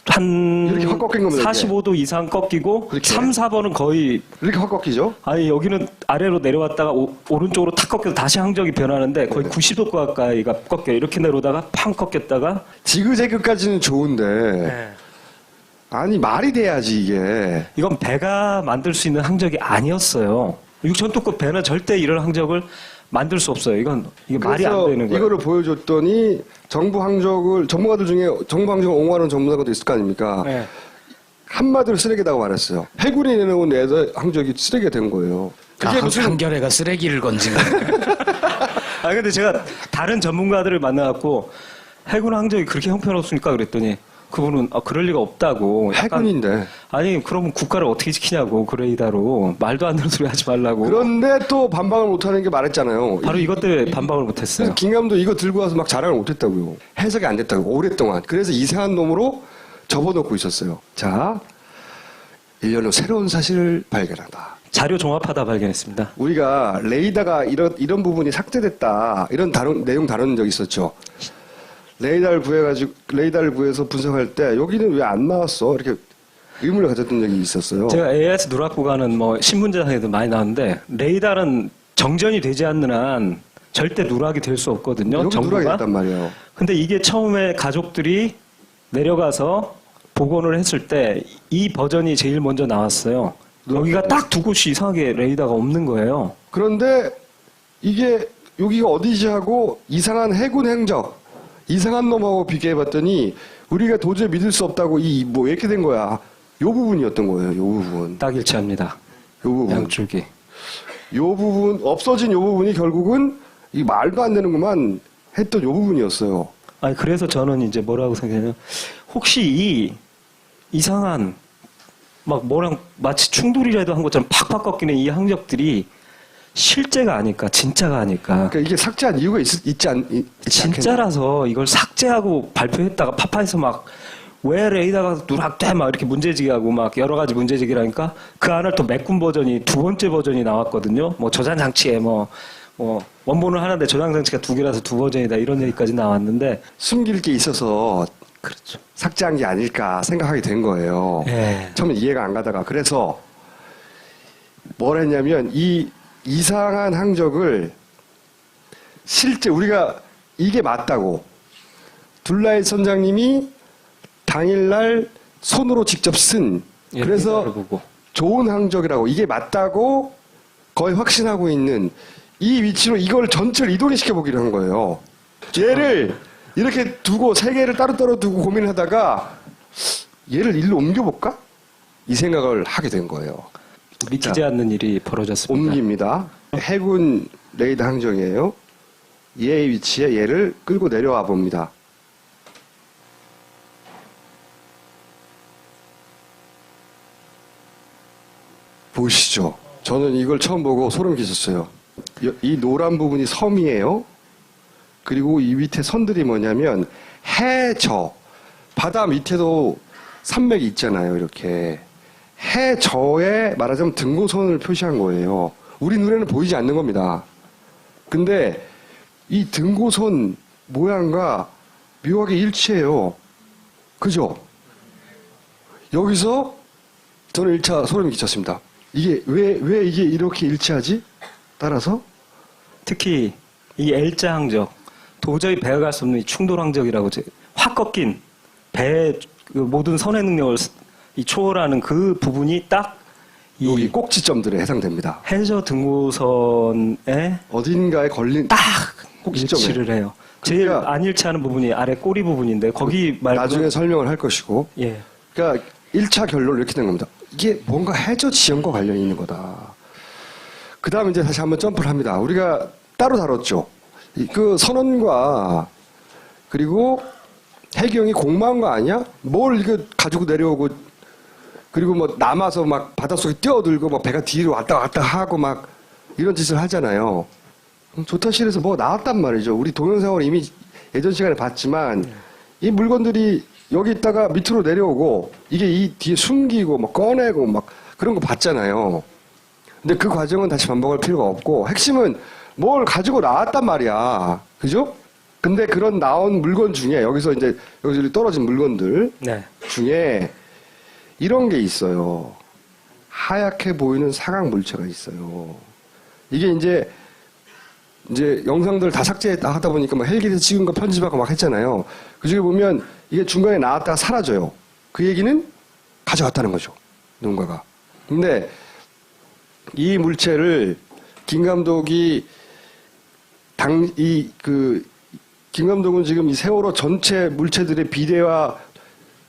한 이렇게 확 꺾인 겁니다. 45도 이상 꺾이고 이렇게. 3, 4번은 거의 이렇게 확 꺾이죠. 아니 여기는 아래로 내려왔다가 오른쪽으로 탁 꺾여서 다시 항적이 변하는데 거의 90도 가까이가 꺾여요. 이렇게 내려오다가 팡 꺾였다가 지그재그까지는 좋은데 네. 아니 말이 돼야지 이게. 이건 배가 만들 수 있는 항적이 아니었어요. 6,000톤급 배는 절대 이런 항적을 만들 수 없어요. 이게 말이 안 되는 거예요. 이거를 보여줬더니 정부 항적을 전문가들 중에 정부 항적을 옹호하는 전문가도 있을 거 아닙니까? 네. 한마디로 쓰레기다고 말했어요. 해군이 내놓은 레이더 항적이 쓰레기가 된 거예요. 그게 무슨 한겨레가 쓰레기를 건진 거예요. 아 근데 제가 다른 전문가들을 만나갖고 해군 항적이 그렇게 형편없습니까? 그랬더니 그분은 그럴 리가 없다고. 약간, 해군인데. 아니 그러면 국가를 어떻게 지키냐고 그 레이더로 말도 안 되는 소리 하지 말라고. 그런데 또 반박을 못하는 게 말했잖아요. 바로 이것 때문에 반박을 못했어요. 그래서 김감도 이거 들고 와서 막 자랑을 못했다고요. 해석이 안 됐다고 오랫동안. 그래서 이상한 놈으로 접어놓고 있었어요. 자, 1년 후 새로운 사실을 발견하다. 자료 종합하다 발견했습니다. 우리가 레이더가 이런 부분이 삭제됐다. 이런 내용 다룬 적 있었죠. 레이더를 구해서 분석할 때 여기는 왜 안 나왔어? 이렇게 의문을 가졌던 적이 있었어요. 제가 AIS 누락 구간은 뭐 신문제상에도 많이 나왔는데 레이더는 정전이 되지 않는 한 절대 누락이 될 수 없거든요. 여기 정부가. 누락이 됐단 말이에요. 근데 이게 처음에 가족들이 내려가서 복원을 했을 때 이 버전이 제일 먼저 나왔어요. 여기가 딱 두 곳이 이상하게 레이더가 없는 거예요. 그런데 이게 여기가 어디지 하고 이상한 해군 행적, 이상한 놈하고 비교해봤더니 우리가 도저히 믿을 수 없다고 뭐 이렇게 된 거야. 요 부분이었던 거예요. 요 부분. 딱 일치합니다. 요 부분. 양줄기. 요 부분 없어진 요 부분이 결국은 이 말도 안 되는구만 했던 요 부분이었어요. 아니 그래서 저는 이제 뭐라고 생각하냐면 혹시 이 이상한 막 뭐랑 마치 충돌이라도 한 것처럼 팍팍 꺾이는 이 항적들이 실제가 아닐까, 진짜가 아닐까. 그러니까 이게 삭제한 이유가 있지 않겠나? 진짜라서 이걸 삭제하고 발표했다가 파파에서 막 왜 레이더가 누락돼 막 이렇게 문제제기하고 막 여러 가지 문제제기라니까 그 안을 또 메꾼 버전이 두 번째 버전이 나왔거든요. 뭐 저장 장치에 뭐 원본은 하나인데 저장 장치가 두 개라서 두 버전이다 이런 얘기까지 나왔는데 숨길 게 있어서 그렇죠. 삭제한 게 아닐까 생각하게 된 거예요. 예. 처음에 이해가 안 가다가 그래서 뭘 했냐면 이 이상한 항적을 실제 우리가 이게 맞다고 둘라이 선장님이 당일날 손으로 직접 쓴 그래서 좋은 항적이라고 이게 맞다고 거의 확신하고 있는 이 위치로 이걸 전체를 이동을 시켜보기로 한 거예요. 얘를 이렇게 두고 세 개를 따로따로 두고 고민하다가 얘를 일로 옮겨볼까? 이 생각을 하게 된 거예요. 믿기지 않는 일이 벌어졌습니다. 옮깁니다. 해군 레이더 항적이에요. 얘의 위치에 얘를 끌고 내려와 봅니다. 보시죠. 저는 이걸 처음 보고 소름 끼쳤어요. 이 노란 부분이 섬이에요. 그리고 이 밑에 선들이 뭐냐면 해저 바다 밑에도 산맥이 있잖아요. 이렇게 해저에 말하자면 등고선을 표시한 거예요. 우리 눈에는 보이지 않는 겁니다. 근데 이 등고선 모양과 묘하게 일치해요. 그죠? 여기서 저는 1차 소름이 끼쳤습니다. 이게 왜 이게 이렇게 일치하지? 따라서 특히 이 L자 항적 도저히 배가 갈 수 없는 이 충돌 항적이라고 확 꺾인 배의 그 모든 선의 능력을 초월하는 그 부분이 딱 여기 꼭지점들에 해당됩니다. 해저 등고선에 어딘가에 걸린 딱 꼭지점에 일치를 해요. 제일 그러니까 안 일치하는 부분이 아래 꼬리 부분인데 거기 말고 나중에 설명을 할 것이고 예. 그러니까 1차 결론은 이렇게 된 겁니다. 이게 뭔가 해저 지형과 관련이 있는 거다. 그 다음에 이제 다시 한번 점프를 합니다. 우리가 따로 다뤘죠. 그 선원과 그리고 해경이 공모한 거 아니야? 뭘 이거 가지고 내려오고 그리고 뭐 남아서 막 바닷속에 뛰어들고 막 배가 뒤로 왔다 갔다 하고 막 이런 짓을 하잖아요. 조타실에서 뭐 나왔단 말이죠. 우리 동영상을 이미 예전 시간에 봤지만 이 물건들이 여기 있다가 밑으로 내려오고 이게 이 뒤에 숨기고 막 꺼내고 막 그런 거 봤잖아요. 근데 그 과정은 다시 반복할 필요가 없고 핵심은 뭘 가지고 나왔단 말이야. 그죠? 근데 그런 나온 물건 중에 여기서 떨어진 물건들 네. 중에 이런 게 있어요. 하얗게 보이는 사각 물체가 있어요. 이게 이제 영상들 다 삭제하다 보니까 막 헬기에서 찍은 거 편집하고 막 했잖아요. 그 중에 보면 이게 중간에 나왔다가 사라져요. 그 얘기는 가져갔다는 거죠. 누군가가. 근데 이 물체를 김 감독이 김 감독은 지금 이 세월호 전체 물체들의 비례와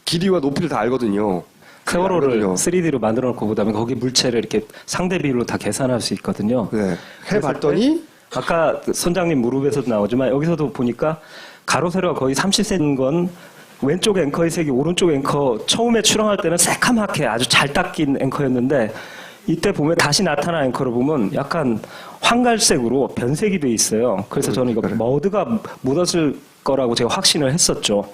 길이와 높이를 다 알거든요. 세월호를 3D로 만들어 놓고 보다면 거기 물체를 이렇게 상대 비율로 다 계산할 수 있거든요. 네. 해봤더니 아까 선장님 무릎에서도 나오지만 여기서도 보니까 가로 세로가 거의 30cm인 건 왼쪽 앵커의 색이 오른쪽 앵커 처음에 출항할 때는 새카맣게 아주 잘 닦인 앵커였는데 이때 보면 다시 나타난 앵커를 보면 약간 황갈색으로 변색이 돼 있어요. 그래서 저는 이거 머드가 묻었을 거라고 제가 확신을 했었죠.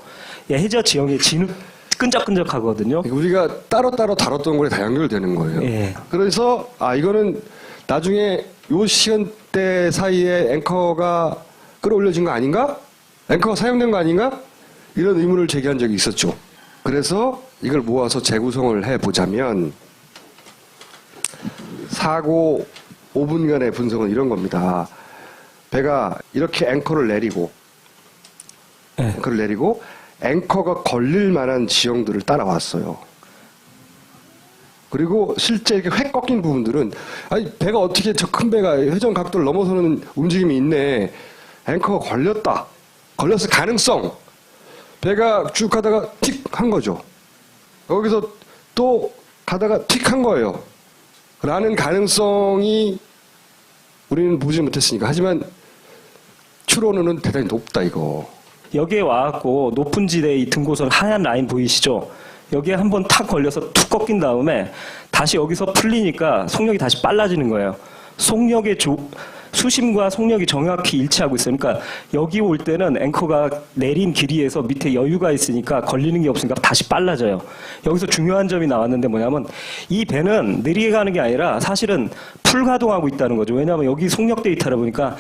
해저 지형이 진흙 끈적끈적하거든요. 우리가 따로따로 다뤘던 거에 다 연결되는 거예요. 예. 그래서 이거는 나중에 요 시간대 사이에 앵커가 끌어올려진 거 아닌가? 앵커가 사용된 거 아닌가? 이런 의문을 제기한 적이 있었죠. 그래서 이걸 모아서 재구성을 해보자면 사고 5분간의 분석은 이런 겁니다. 배가 이렇게 앵커를 내리고 앵커가 걸릴 만한 지형들을 따라왔어요. 그리고 실제 이렇게 획 꺾인 부분들은 배가 어떻게 저 큰 배가 회전 각도를 넘어서는 움직임이 있네. 앵커가 걸렸을 가능성. 배가 쭉 가다가 틱 한 거죠. 거기서 또 가다가 틱 한 거예요. 라는 가능성이 우리는 보지 못했으니까. 하지만 추론은 대단히 높다 이거. 여기에 와갖고 높은 지대의 이 등고선 하얀 라인 보이시죠? 여기에 한번 탁 걸려서 툭 꺾인 다음에 다시 여기서 풀리니까 속력이 다시 빨라지는 거예요. 속력의 수심과 속력이 정확히 일치하고 있어요. 그러니까 여기 올 때는 앵커가 내린 길이에서 밑에 여유가 있으니까 걸리는 게 없으니까 다시 빨라져요. 여기서 중요한 점이 나왔는데 뭐냐면 이 배는 느리게 가는 게 아니라 사실은 풀가동하고 있다는 거죠. 왜냐하면 여기 속력 데이터라 보니까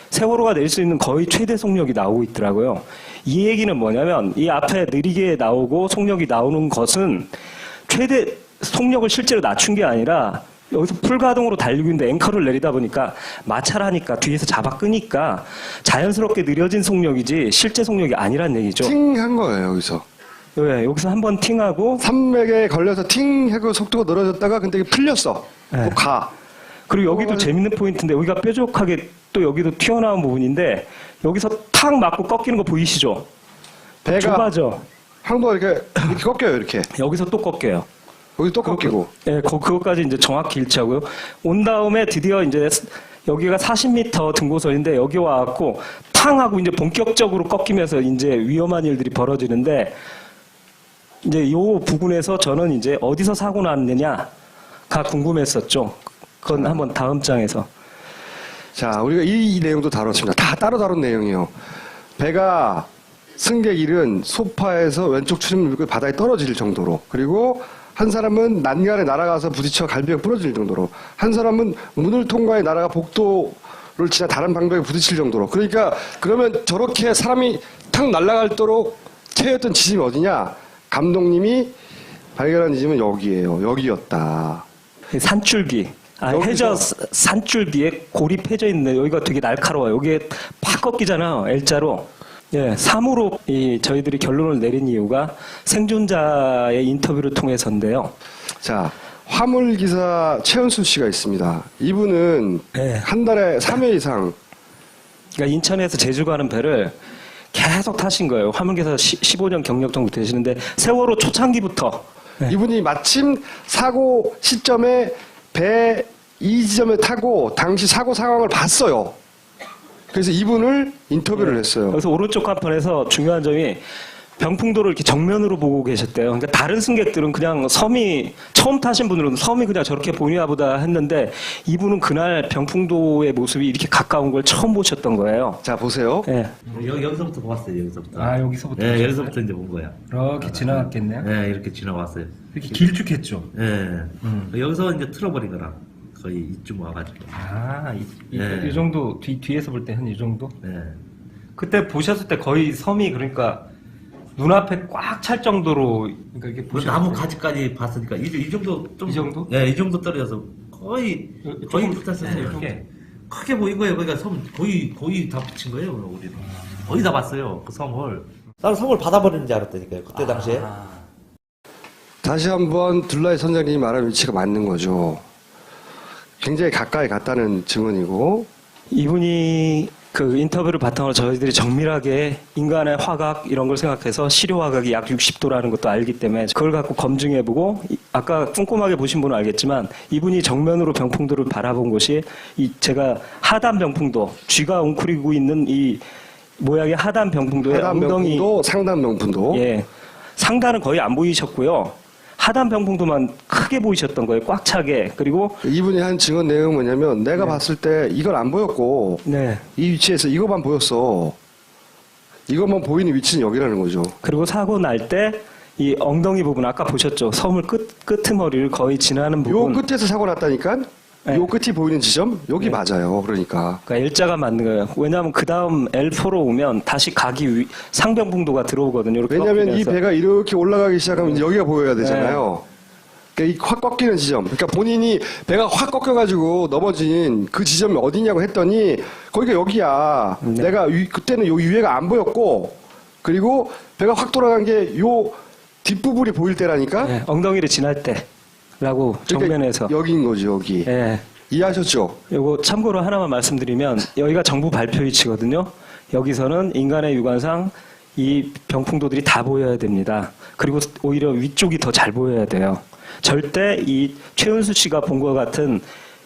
세월호가 낼 수 있는 거의 최대 속력이 나오고 있더라고요. 이 얘기는 뭐냐면 이 앞에 느리게 나오고 속력이 나오는 것은 최대 속력을 실제로 낮춘 게 아니라 여기서 풀가동으로 달리고 있는데 앵커를 내리다 보니까 마찰하니까 뒤에서 잡아 끄니까 자연스럽게 느려진 속력이지 실제 속력이 아니란 얘기죠. 팅한 거예요, 여기서. 네, 여기서 한번 팅하고 산맥에 걸려서 팅하고 속도가 늘어졌다가 근데 이게 풀렸어. 네. 가. 그리고 여기도 재밌는 포인트인데 여기가 뾰족하게 또 여기도 튀어나온 부분인데 여기서 탁 맞고 꺾이는 거 보이시죠? 배가 좁아져. 항도가 이렇게 꺾여요, 이렇게. 여기서 또 꺾여요. 여기 또 꺾이고. 예, 그것까지 이제 정확히 일치하고요. 온 다음에 드디어 이제 여기가 40m 등고선인데 여기 와갖고 탕 하고 이제 본격적으로 꺾이면서 이제 위험한 일들이 벌어지는데 이제 요 부분에서 저는 이제 어디서 사고 났느냐가 궁금했었죠. 그건 한번 다음 장에서. 자, 우리가 이 내용도 다뤘습니다. 다 따로 다룬 내용이에요. 배가 승객 1은 소파에서 왼쪽 출입문 밀고 바다에 떨어질 정도로, 그리고 한 사람은 난간에 날아가서 부딪혀 갈비가 부러질 정도로, 한 사람은 문을 통과해 날아가 복도를 지나 다른 방벽에 부딪힐 정도로. 그러니까 그러면 저렇게 사람이 탁 날아갈도록 채였던 지점이 어디냐? 감독님이 발견한 지점은 여기예요. 여기였다. 산줄기. 해저 산줄기에 고립해져 있는 여기가 되게 날카로워요. 여기에 팍 꺾이잖아요. L자로. 예, 3으로 저희들이 결론을 내린 이유가 생존자의 인터뷰를 통해서인데요. 자, 화물기사 최은수 씨가 있습니다. 이분은 네. 한 달에 3회 이상. 그러니까 인천에서 제주 가는 배를 계속 타신 거예요. 화물기사 15년 경력 정도 되시는데 세월호 초창기부터. 네. 이분이 마침 사고 시점에 배 이 지점에 타고 당시 사고 상황을 봤어요. 그래서 이분을 인터뷰를 했어요. 그래서 오른쪽 간판에서 중요한 점이 병풍도를 이렇게 정면으로 보고 계셨대요. 그러니까 다른 승객들은 그냥 섬이 처음 타신 분들은 섬이 그냥 저렇게 보이나 보다 했는데 이분은 그날 병풍도의 모습이 이렇게 가까운 걸 처음 보셨던 거예요. 자, 보세요. 네. 여기서부터 봤어요. 여기서부터. 아, 여기서부터. 네, 여기서부터 이제 본 거야. 이렇게 지나갔겠네요. 네, 이렇게 지나왔어요. 이렇게 길쭉했죠. 네. 여기서 이제 틀어버린 거라 거의 이쯤 와가지고. 아, 네. 이 정도 뒤에서 볼 때 한 이 정도? 네. 그때 보셨을 때 거의 섬이 그러니까 눈앞에 꽉 찰 정도로 그러니까 이게 나무 가지까지 봤으니까 이 정도 좀. 이 정도? 네, 이 정도 떨어져서 거의 붙었었어요. 이렇게 크게 보인 거예요. 그러니까 섬 거의 다 붙인 거예요. 우리는 거의 다 봤어요. 그 섬을. 나는 섬을 받아버리는 줄 알았다니까요. 그때 당시에. 다시 한번 둘라이 선장님이 말한 위치가 맞는 거죠. 굉장히 가까이 갔다는 증언이고. 이분이 그 인터뷰를 바탕으로 저희들이 정밀하게 인간의 화각 이런 걸 생각해서 시료 화각이 약 60도라는 것도 알기 때문에 그걸 갖고 검증해보고 아까 꼼꼼하게 보신 분은 알겠지만 이분이 정면으로 병풍도를 바라본 곳이 제가 하단 병풍도 쥐가 웅크리고 있는 이 모양의 하단 병풍도의 하단 엉덩이 병풍도, 상단 병풍도. 예, 상단은 거의 안 보이셨고요. 하단 병풍도만 크게 보이셨던 거예요. 꽉 차게. 그리고 이분이 한 증언 내용은 뭐냐면 내가 봤을 때 이건 안 보였고 이 위치에서 이것만 보였어. 이것만 보이는 위치는 여기라는 거죠. 그리고 사고 날 때 이 엉덩이 부분 아까 보셨죠. 섬을 끄트머리를 거의 지나는 부분. 요 끝에서 사고 났다니까. 요 끝이 보이는 지점 여기 맞아요. 그러니까 L자가 맞는 거예요. 왜냐하면 그 다음 L4로 오면 다시 각이 상병풍도가 들어오거든요. 이렇게 왜냐하면 꺾이면서. 이 배가 이렇게 올라가기 시작하면 여기가 보여야 되잖아요. 그러니까 이 확 꺾이는 지점. 그러니까 본인이 배가 확 꺾여가지고 넘어진 그 지점이 어디냐고 했더니 거기가 여기야. 내가 그때는 요 위에가 안 보였고 그리고 배가 확 돌아간 게 요 뒷부분이 보일 때라니까. 네, 엉덩이를 지날 때. 라고 정면에서. 그러니까 여기인 거죠, 여기. 예. 이해하셨죠? 요거 참고로 하나만 말씀드리면 여기가 정부 발표 위치거든요. 여기서는 인간의 육안상 이 병풍도들이 다 보여야 됩니다. 그리고 오히려 위쪽이 더 잘 보여야 돼요. 절대 이 최은수 씨가 본 것 같은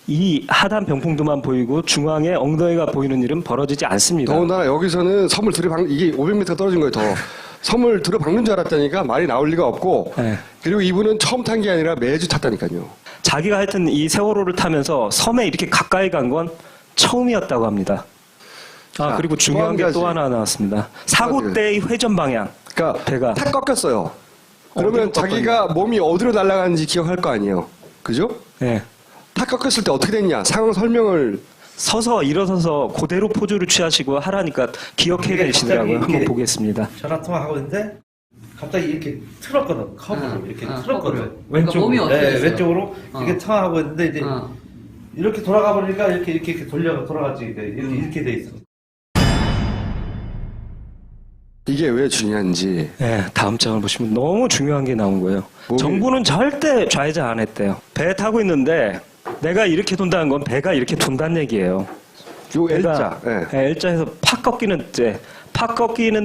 이 하단 병풍도만 보이고 중앙에 엉덩이가 보이는 일은 벌어지지 않습니다. 더군다나 여기서는 섬을 이게 500m 떨어진 거예요, 더. 섬을 들어박는 줄 알았다니까 말이 나올 리가 없고 네. 그리고 이분은 처음 탄 게 아니라 매주 탔다니까요. 자기가 하여튼 이 세월호를 타면서 섬에 이렇게 가까이 간 건 처음이었다고 합니다. 자, 그리고 중요한 게 또 하나 나왔습니다. 사고 때의 회전 방향. 그러니까 배가 탁 꺾였어요. 그러면 자기가 몸이 어디로 날아가는지 기억할 거 아니에요. 그죠? 네. 탁 꺾였을 때 어떻게 됐냐 상황 설명을 서서 일어서서 그대로 포즈를 취하시고 하라니까 기억해 내시더라고요. 한번 보겠습니다. 전화 통화하고 있는데 갑자기 이렇게 틀었거든. 커브로 이렇게 틀었거든. 그러니까 왼쪽으로. 몸이 어떻게 네, 됐어요? 왼쪽으로 이렇게 통화하고 있는데 이제 이렇게 돌아가 보니까 이렇게 돌아가지 이렇게 돼 있어. 이게 왜 중요한지. 네, 다음 장을 보시면 너무 중요한 게 나온 거예요. 정부는 절대 좌회전 안 했대요. 배 타고 있는데 내가 이렇게 돈다는 건 배가 이렇게 돈다는 얘기예요. 요 L자. 네. 네, L자에서 팍 꺾이는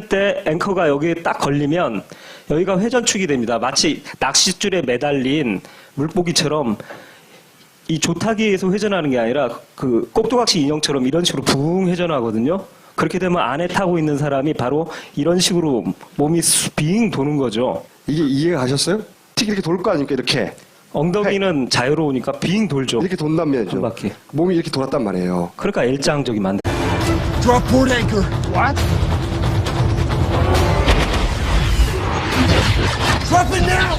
때 앵커가 여기에 딱 걸리면 여기가 회전축이 됩니다. 마치 낚싯줄에 매달린 물고기처럼 이 조타기에서 회전하는 게 아니라 그 꼭두각시 인형처럼 이런 식으로 붕 회전하거든요. 그렇게 되면 안에 타고 있는 사람이 바로 이런 식으로 몸이 빙 도는 거죠. 이게 이해가 가셨어요? 틱 이렇게 돌 거 아닙니까? 이렇게. 엉덩이는 자유로우니까 빙 돌죠. 이렇게 돈단 말이죠. 한 바퀴. 몸이 이렇게 돌았단 말이에요. 그러니까 L자항적이 만들. Drop port anchor. What? Drop it now!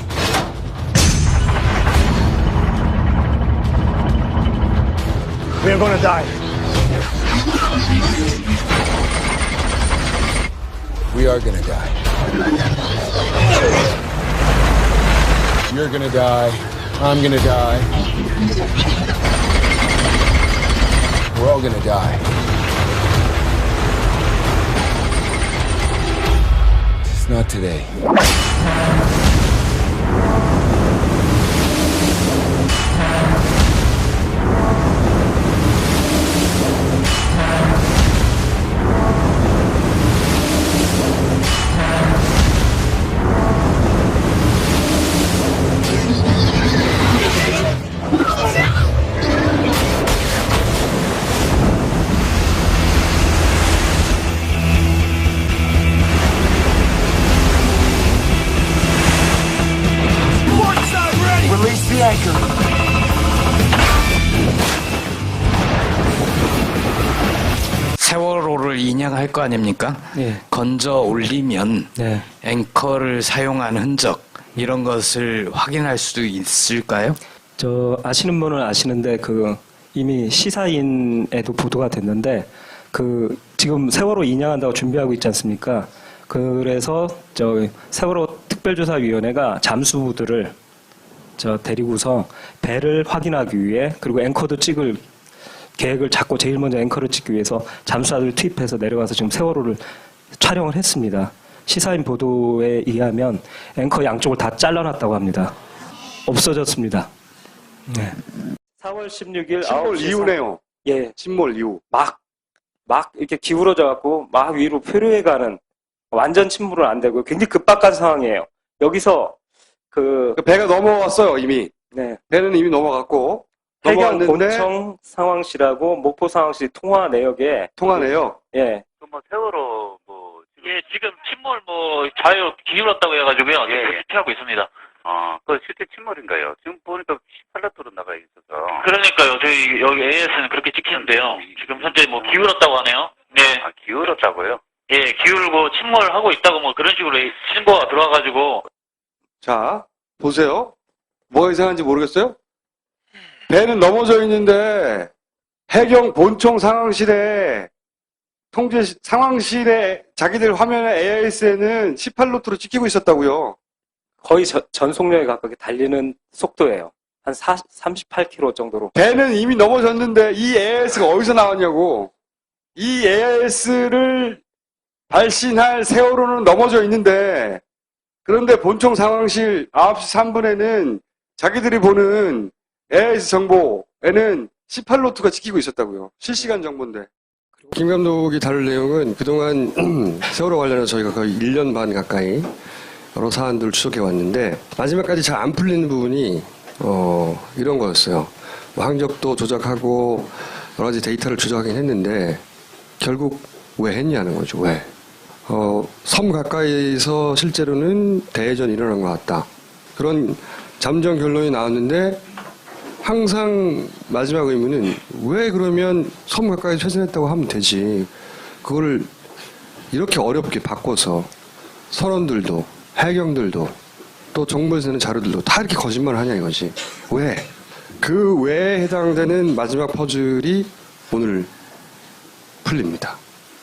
We're gonna die. We are gonna die. You're gonna die. I'm gonna die. We're all gonna die. It's not today. Release the anchor. 세월호를 인양할 거 아닙니까? 네. 건져 올리면 네. 앵커를 사용한 흔적 이런 것을 확인할 수도 있을까요? 저 아시는 분은 아시는데 그 이미 시사인에도 보도가 됐는데 그 지금 세월호 인양한다고 준비하고 있지 않습니까? 그래서 저 세월호 특별조사위원회가 잠수부들을 데리고서 배를 확인하기 위해 그리고 앵커도 찍을 계획을 잡고 제일 먼저 앵커를 찍기 위해서 잠수사들 투입해서 내려가서 지금 세월호를 촬영을 했습니다. 시사인 보도에 의하면 앵커 양쪽을 다 잘라놨다고 합니다. 없어졌습니다. 네. 4월 16일 침몰 9시 이후네요. 예. 침몰 이후. 막 이렇게 기울어져 갖고 막 위로 표류해 가는 완전 침몰은 안 되고 굉장히 급박한 상황이에요. 여기서 그 배가 넘어왔어요, 이미. 네. 배는 이미 넘어갔고. 해경 넘어왔는데 본청 상황실하고 목포 상황실 통화 내역에 통화네요. 예. 뭐 세월호 예, 지금 침몰 자유 기울었다고 해가지고요. 예. 피하고 있습니다. 그 실제 침몰인가요? 지금 보니까 18라트로 나가 있어서. 그러니까요. 저희 여기 AS는 그렇게 찍히는데요. 지금 현재 기울었다고 하네요. 네. 기울었다고요? 예, 기울고 침몰하고 있다고 그런 식으로 신고가 들어와가지고. 자, 보세요. 뭐가 이상한지 모르겠어요? 배는 넘어져 있는데 해경 본청 상황실에 상황실에 자기들 화면에 AIS에는 18노트로 찍히고 있었다고요. 거의 전속력에 가깝게 달리는 속도예요. 한 38km 정도로. 배는 이미 넘어졌는데 이 AIS가 어디서 나왔냐고. 이 AIS를 발신할 세월호는 넘어져 있는데 그런데 본청 상황실 9시 3분에는 자기들이 보는 AIS 정보에는 18노트가 찍히고 있었다고요. 실시간 정보인데. 김 감독이 다룰 내용은 그동안 세월호 관련해서 저희가 거의 1년 반 가까이 여러 사안들을 추적해 왔는데 마지막까지 잘 안 풀리는 부분이 이런 거였어요. 항적도 조작하고 여러 가지 데이터를 조작하긴 했는데 결국 왜 했냐는 거죠. 왜? 섬 가까이에서 실제로는 대해전이 일어난 것 같다. 그런 잠정 결론이 나왔는데 항상 마지막 의문은 왜 그러면 섬 가까이 최선했다고 하면 되지. 그걸 이렇게 어렵게 바꿔서 선원들도 해경들도 또 정부에서 내는 자료들도 다 이렇게 거짓말을 하냐 이거지. 왜? 그 외에 해당되는 마지막 퍼즐이 오늘 풀립니다.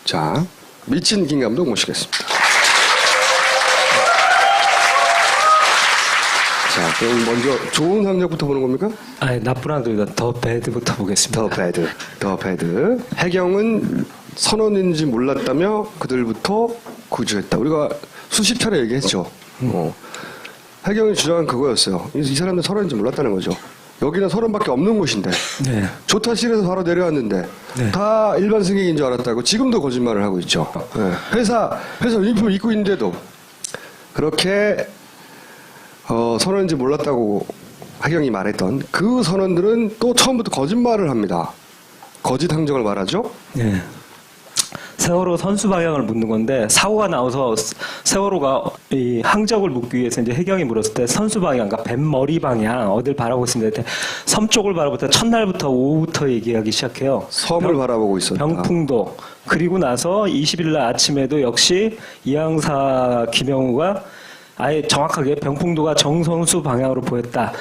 자, 미친 김 감독 모시겠습니다. 자, 그럼 먼저 좋은 학력부터 보는 겁니까? 아니, 나쁜 학력이다. 더 배드부터 보겠습니다. 더 배드. 해경은 선원인지 몰랐다며 그들부터 구조했다. 우리가 수십 차례 얘기했죠. 해경이 주장한 그거였어요. 이 사람들 선원인지 몰랐다는 거죠. 여기는 선원밖에 없는 곳인데 네. 조타실에서 바로 내려왔는데 네. 다 일반 승객인 줄 알았다고 지금도 거짓말을 하고 있죠. 네. 회사 유니폼 입고 있는데도 그렇게 선원인지 몰랐다고 해경이 말했던 그 선원들은 또 처음부터 거짓말을 합니다. 거짓 항적을 말하죠. 네. 세월호 선수 방향을 묻는 건데 사고가 나와서 세월호가 이 항적을 묻기 위해서 이제 해경이 물었을 때 선수 방향, 그러니까 뱃머리 방향 어딜 바라보고 있습니다. 섬 쪽을 바라볼 때 첫날부터 오후부터 얘기하기 시작해요. 섬을 바라보고 있었다. 병풍도. 그리고 나서 20일 날 아침에도 역시 이항사 김영우가 아예 정확하게 병풍도가 정선수 방향으로 보였다.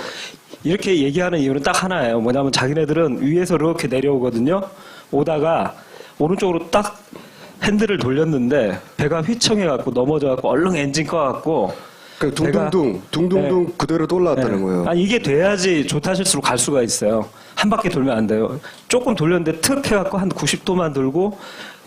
이렇게 얘기하는 이유는 딱 하나예요. 뭐냐면 자기네들은 위에서 이렇게 내려오거든요. 오다가 오른쪽으로 딱 핸들을 돌렸는데 배가 휘청해갖고 넘어져갖고 얼른 엔진 꺼갖고 둥둥둥 네. 그대로 또 올라왔다는 네. 거예요. 아니, 이게 돼야지 조타실수로 갈 수가 있어요. 한 바퀴 돌면 안 돼요. 조금 돌렸는데 툭 해갖고 한 90도만 돌고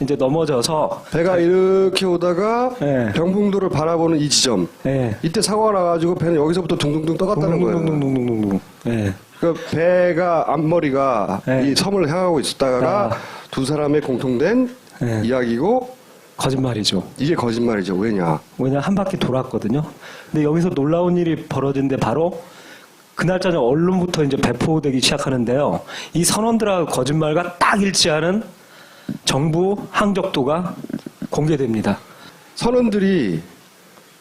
이제 넘어져서 배가 이렇게 오다가 네. 병풍도를 바라보는 이 지점. 네. 이때 사고가 나가지고 배는 여기서부터 둥둥둥 떠갔다는 거예요. 둥둥둥둥둥둥. 네. 그 배가 앞머리가 네. 이 섬을 향하고 있었다가 두 사람의 공통된 네. 이야기고 거짓말이죠. 이게 거짓말이죠. 왜냐? 한 바퀴 돌았거든요. 근데 여기서 놀라운 일이 벌어진데 바로 그날 저녁 언론부터 이제 배포되기 시작하는데요. 이 선원들하고 거짓말과 딱 일치하는 정부 항적도가 공개됩니다. 선원들이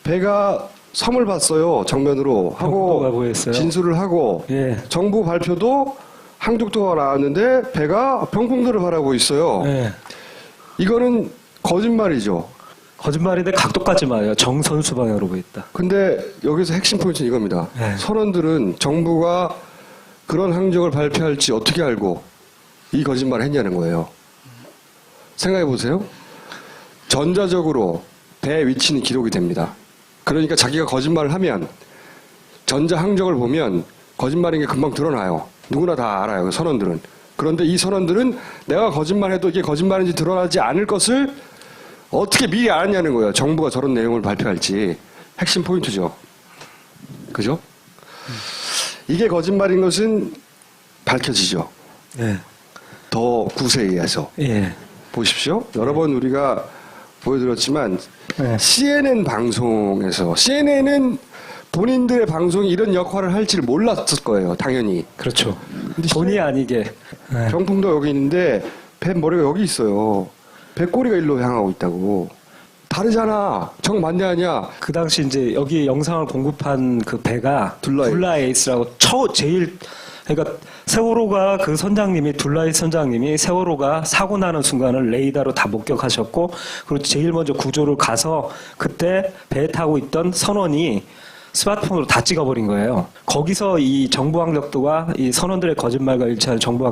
배가 섬을 봤어요. 정면으로 하고 보였어요. 진술을 하고 예. 정부 발표도 항적도가 나왔는데 배가 병풍도를 바라고 있어요. 예. 이거는 거짓말이죠. 거짓말인데 각도까지 맞아요. 정선수 방향으로 보였다. 근데 여기서 핵심 포인트는 이겁니다. 네. 선원들은 정부가 그런 항적을 발표할지 어떻게 알고 이 거짓말을 했냐는 거예요. 생각해 보세요. 전자적으로 배 위치는 기록이 됩니다. 그러니까 자기가 거짓말을 하면 전자 항적을 보면 거짓말인 게 금방 드러나요. 누구나 다 알아요. 그 선원들은. 그런데 이 선원들은 내가 거짓말해도 이게 거짓말인지 드러나지 않을 것을 어떻게 미리 알았냐는 거예요. 정부가 저런 내용을 발표할지. 핵심 포인트죠. 그죠? 이게 거짓말인 것은 밝혀지죠. 네. 더 구세에 의해서. 예. 보십시오. 여러 번 우리가 보여드렸지만 네. CNN 방송에서 CNN은 본인들의 방송이 이런 역할을 할지를 몰랐을 거예요. 당연히. 그렇죠. 본의 아니게. 네. 병풍도 여기 있는데 배 머리가 여기 있어요. 배 꼬리가 일로 향하고 있다고. 다르잖아. 정반대 아니야. 그 당시 이제 여기 영상을 공급한 그 배가 둘라에이스라고 제일 그러니까 세월호가 그 선장님이 둘라에이스 선장님이 세월호가 사고 나는 순간을 레이더로 다 목격하셨고 그리고 제일 먼저 구조를 가서 그때 배에 타고 있던 선원이 스마트폰으로 다 찍어버린 거예요. 거기서 이 정부 항적도가 이 선원들의 거짓말과 일치하는 정부